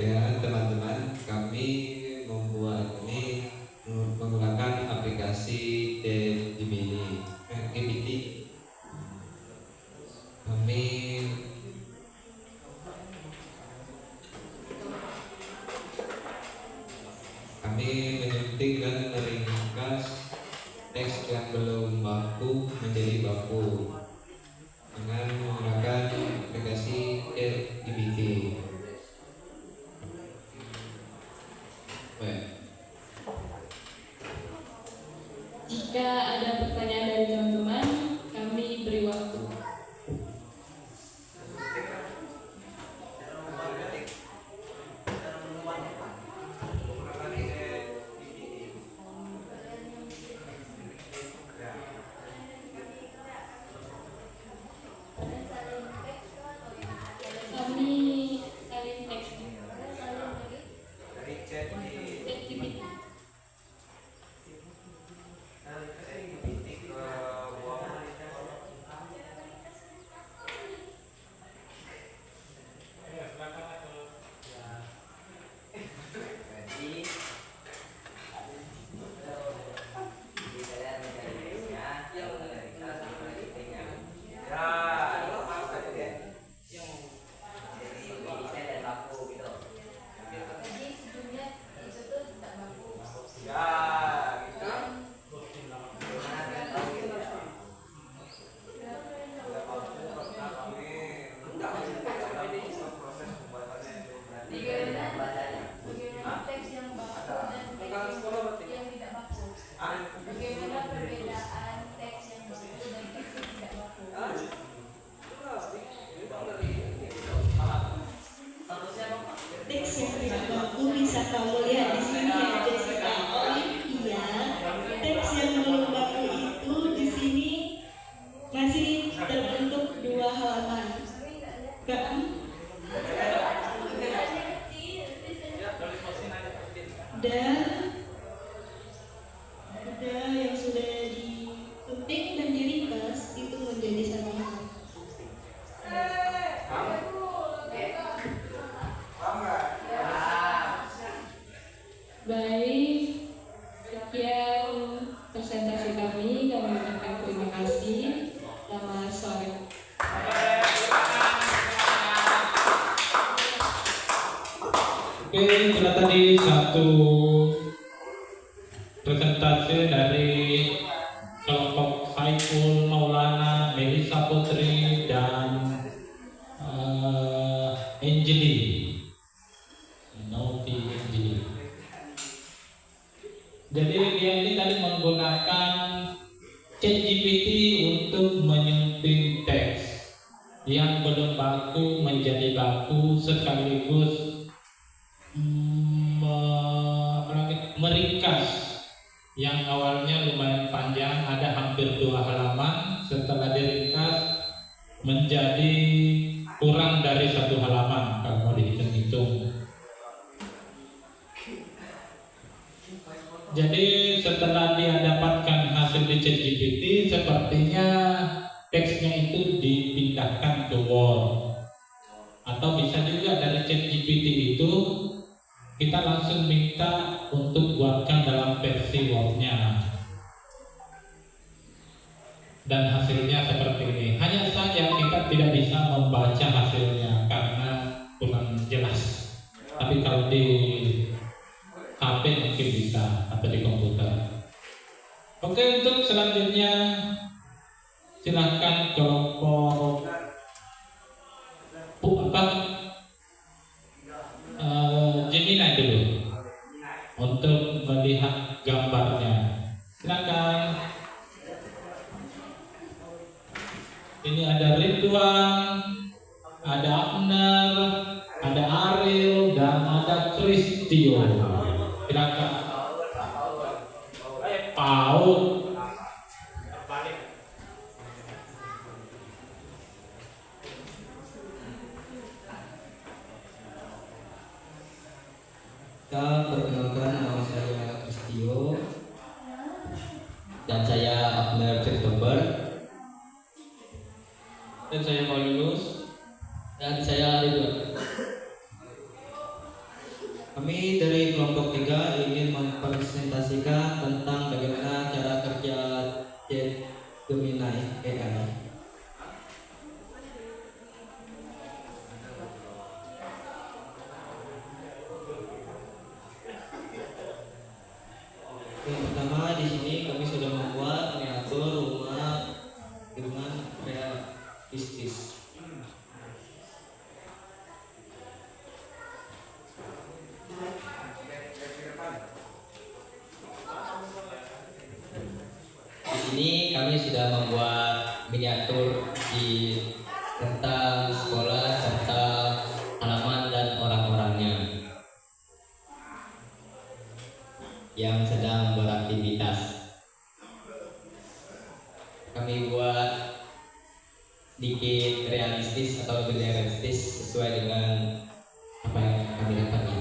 Ya teman-teman, kami membuat ini menggunakan aplikasi Gemini. Kami menyuntik dan meringkas teks yang belum baku menjadi baku dengan menggunakan aplikasi LGBT. Jika ada pertanyaan dari teman-teman, kami beri waktu. Kami salin teks. ChatGPT. Bagaimana perbedaan teks yang baku dan teks yang tidak baku? Teks yang tidak baku bisa kamu lihat di sini ya Jessica. Oh iya, teks yang belum baku itu di sini masih terbentuk 2 halaman. Dan ada yang sudah disuntik dan diringkas itu menjadi 1 halaman. Baik, sekian presentasi kami. Kami ucapkan terima kasih. Selamat sore. Oke, itulah tadi satu presentasi dari kelompok Saiful Maulana, Melisa Putri, dan Anjeli. Nauti Anjeli. Jadi dia ini tadi menggunakan ChatGPT untuk menyunting teks yang belum baku menjadi baku, sekaligus meringkas yang awalnya lumayan panjang, ada hampir 2 halaman, setelah diringkas menjadi kurang dari 1 halaman kalau dihitung-hitung. Jadi setelah dia dapatkan hasil di ChatGPT, sepertinya teksnya itu dipindahkan ke Word, atau bisa juga dari ChatGPT itu kita langsung minta untuk buatkan dalam versi Word-nya, dan hasilnya seperti ini. Hanya saja kita tidak bisa membaca hasilnya karena kurang jelas, tapi kalau di HP mungkin bisa, atau di komputer. Oke, untuk selanjutnya silahkan kelompok Gemini dulu untuk melihat gambarnya. Silakan. Ini ada Ridwan, ada Abner, ada Ariel, dan ada Kristio. Silakan. Paul. Perkenalkan, nama saya September. Dan saya Paulinus. Dan saya Ridwan. Kami dari kelompok 3 ingin mempresentasikan tentang bagaimana cara kerja Gemini AI. Yang pertama di sini kami sudah membuat miniatur rumah dengan realistis. Di sini kami sudah membuat miniatur di tentang sekolah serta halaman dan orang-orangnya yang sedang beraktivitas. Kami buat dikit realistis atau lebih realistis sesuai dengan apa yang kami dapatkan.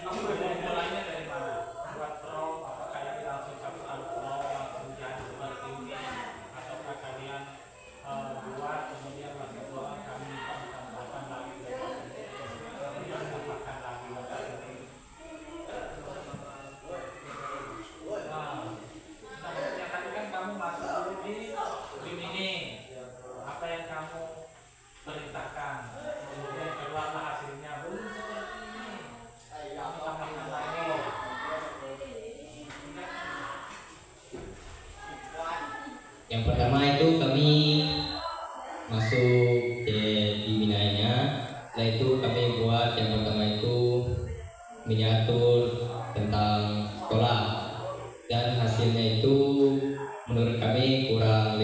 Mulainya dari mana? Buat pro, apakah ini langsung caputan pro langsung jadi seperti ini, ataukah kalian buat kemudian masih doa kami tambahkan lagi kemudian tambahkan lagi seperti ini. Yang tadi kan kamu masuk dulu di ini, apa yang kamu perintahkan, kemudian keluarlah hasilnya belum seperti ini. Kamu tambahkan lagi. Yang pertama itu kami masuk di binanya. Setelah itu kami buat yang pertama itu miniatur tentang sekolah, dan hasilnya itu menurut kami kurang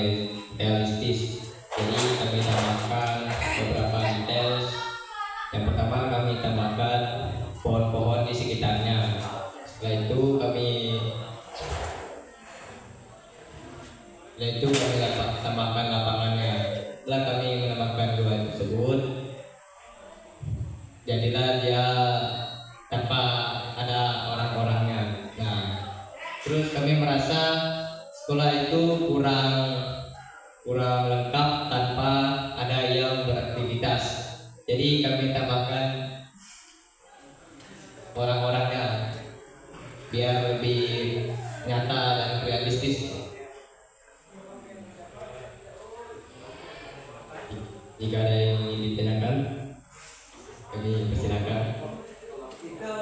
realistis. Jadi kami tambahkan beberapa detail. Yang pertama kami tambahkan pohon-pohon di sekitarnya. Setelah itu kami tambahkan lapangannya. Setelah kami menambahkan dua tersebut, jadilah dia tanpa ada orang-orangnya. Nah, terus kami merasa sekolah itu kurang lengkap tanpa ada yang beraktivitas. Jadi kami tambahkan orang-orangnya biar lebih nyata dan realistis. Jika ada yang ingin ditanyakan, kami persilakan. Itu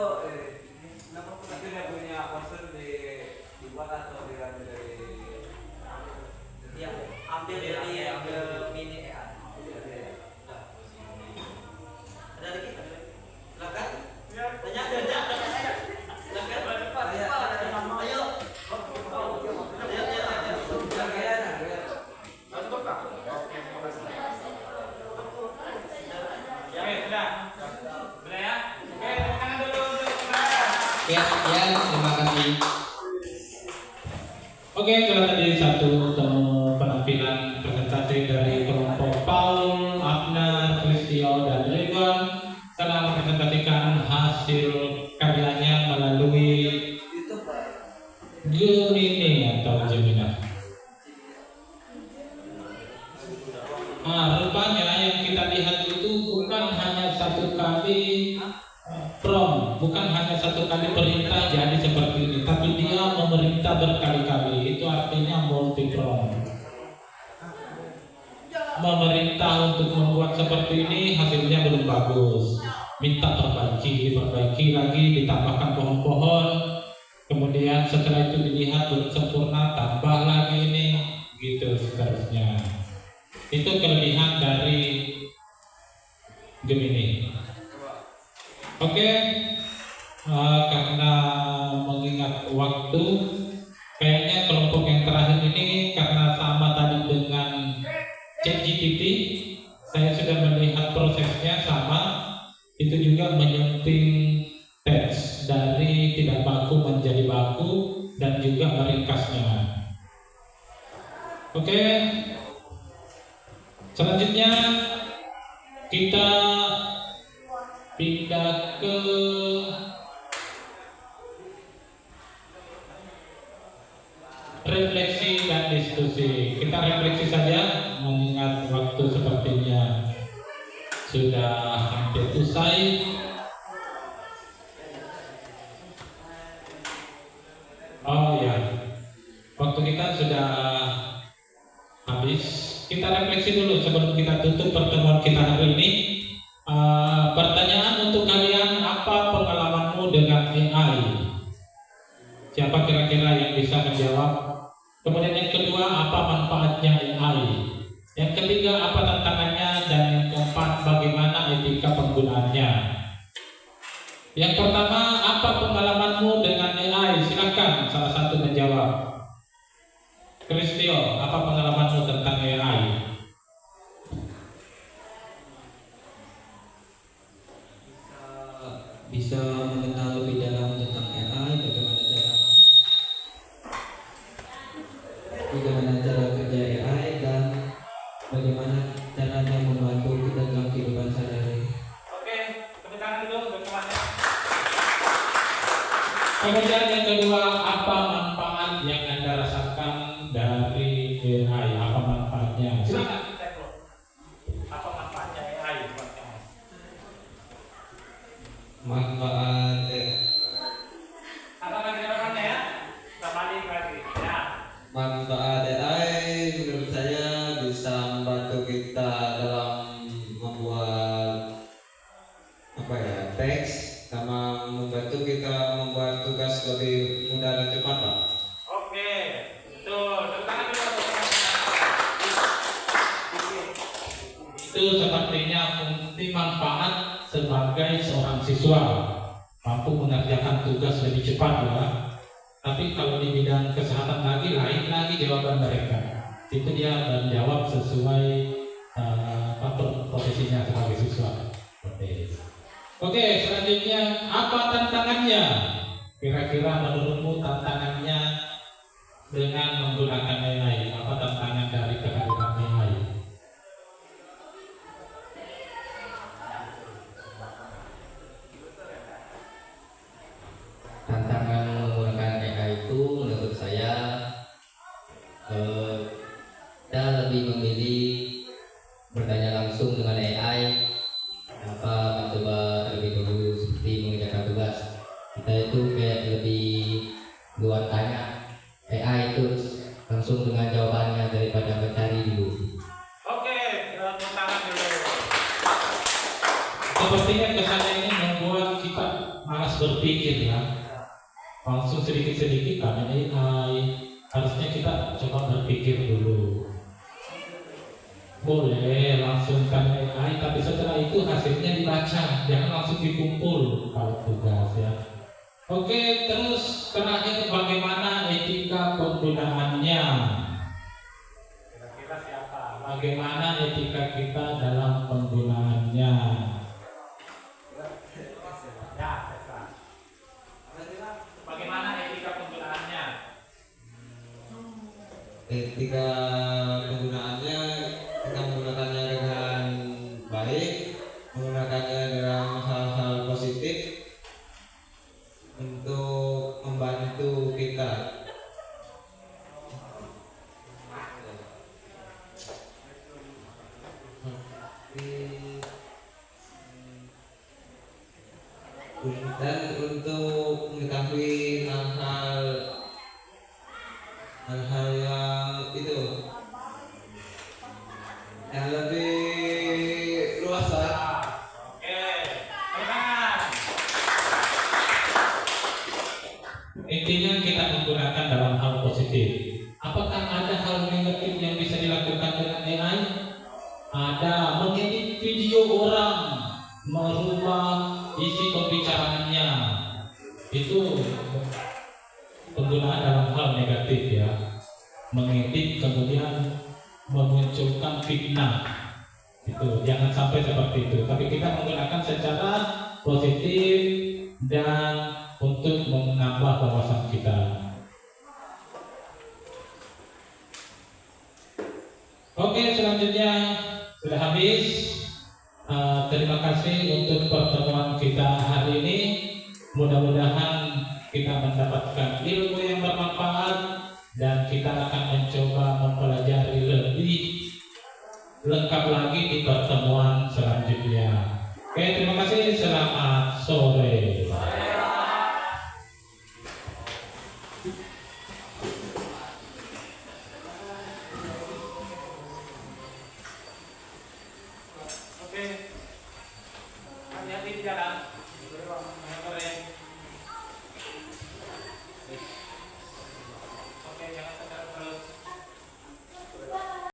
kenapa kita punya poster dibuat atau diambil dari ambil mini AI. Ada lagi? Silakan. Tanya. Silakan. Cepat. Ayo. Ya, terima kasih. Oke, kalau tadi satu penampilan presentasi dari kelompok Paul, Abner, Kristio, dan Ridwan telah mempresentasikan hasil karyanya melalui Gemini atau Gemini. Rupanya yang kita lihat itu bukan hanya satu kali bukan hanya satu kali perintah jadi seperti ini, tapi dia memerintah berkali-kali. Itu artinya multi prompt. Memerintah untuk membuat seperti ini, hasilnya belum bagus. Minta perbaiki lagi, ditambahkan pohon-pohon. Kemudian setelah itu dilihat belum sempurna, tambah lagi ini, gitu seterusnya. Itu kelebihan dari Gemini. Oke, karena mengingat waktu, kayaknya kelompok yang terakhir ini karena sama tadi dengan ChatGPT, saya sudah melihat prosesnya sama. Itu juga menyunting teks dari tidak baku menjadi baku dan juga meringkasnya. Oke, selanjutnya kita pindah ke refleksi dan diskusi. Kita refleksi saja, mengingat waktu sepertinya sudah hampir usai. Oh ya, waktu kita sudah habis. Kita refleksi dulu sebelum kita tutup pertemuan kita hari ini. Pertanyaan untuk kalian, apa pengalamanmu dengan AI? Siapa kira-kira yang bisa menjawab? Kemudian yang kedua, apa manfaatnya AI? Yang ketiga, apa tantangannya? Dan yang keempat, bagaimana etika penggunaannya? Yang pertama, apa pengalamanmu dengan AI? Silakan salah satu menjawab. Kristio, apa pengalamanmu tentang AI? Bisa mengenal lebih dalam tentang AI, bagaimana cara kerja AI, dan bagaimana caranya membantu kita dalam kehidupan sehari-hari. Oke, tepuk tangan dulu untuk temannya. Kemudian yang kedua, apa manfaat yang Anda rasakan dari AI? Apa manfaatnya? Silakan. Apa manfaatnya AI buat kamu? Manfaat Katakan jawabannya ya. Kita balik lagi. Ya. manfaat AI menurut saya bisa membantu kita dalam membuat teks, sama membantu kita membuat tugas lebih mudah dan cepat, Pak. Oke, betul. Tepuk tangan dulu untuk temannya. Itu sepertinya fungsi manfaat sebagai seorang siswa mampu mengerjakan tugas lebih cepat ya. Tapi kalau di bidang kesehatan lain lagi jawaban mereka. Itu dia menjawab sesuai profesinya sebagai siswa. Oke, selanjutnya apa tantangannya? Kira-kira menurutmu tantangannya dengan menggunakan AI? Apa tantangan dari kehadiran AI? Tantangan menggunakan AI itu menurut saya kita lebih memilih bertanya langsung dengan AI tanpa mencoba terlebih dahulu seperti mengerjakan tugas. Kita itu kayak lebih buat tanya AI itu langsung dengan jawabannya daripada mencari dulu. Oke, tepuk tangan dulu. Sepertinya kesannya ini membuat kita malas berpikir ya. Langsung sedikit-sedikit karena AI. Harusnya kita coba berpikir dulu. Boleh langsung kan AI, tapi setelah itu hasilnya dibaca, jangan langsung dikumpul kalau tugas ya. Oke, terus terakhir bagaimana etika penggunaannya? Kira-kira siapa? Bagaimana etika kita dalam penggunaannya? Ya, bagaimana etika penggunaannya? Etika penggunaannya, kita menggunakannya dengan baik, menggunakannya dalam hal-hal positif untuk membantu kita. Dan untuk mengetahui hal-hal yang itu yang lebih luas, Pak. Oke, tenang. Intinya kita menggunakan dalam hal positif. Apakah ada hal negatif yang bisa dilakukan dengan AI? Ada, mengedit video orang, merubah isi pembicaraannya. Itu penggunaan dalam hal negatif ya. Mengedit kemudian memunculkan fitnah. Itu jangan sampai seperti itu. Tapi kita menggunakan secara positif dan untuk menambah wawasan kita. Oke, selanjutnya sudah habis. Terima kasih untuk pertemuan kita hari ini. Mudah-mudahan kita mendapatkan ilmu yang bermanfaat dan kita akan mencoba mempelajari lebih lengkap lagi di pertemuan selanjutnya. Oke, terima kasih. Selamat sore.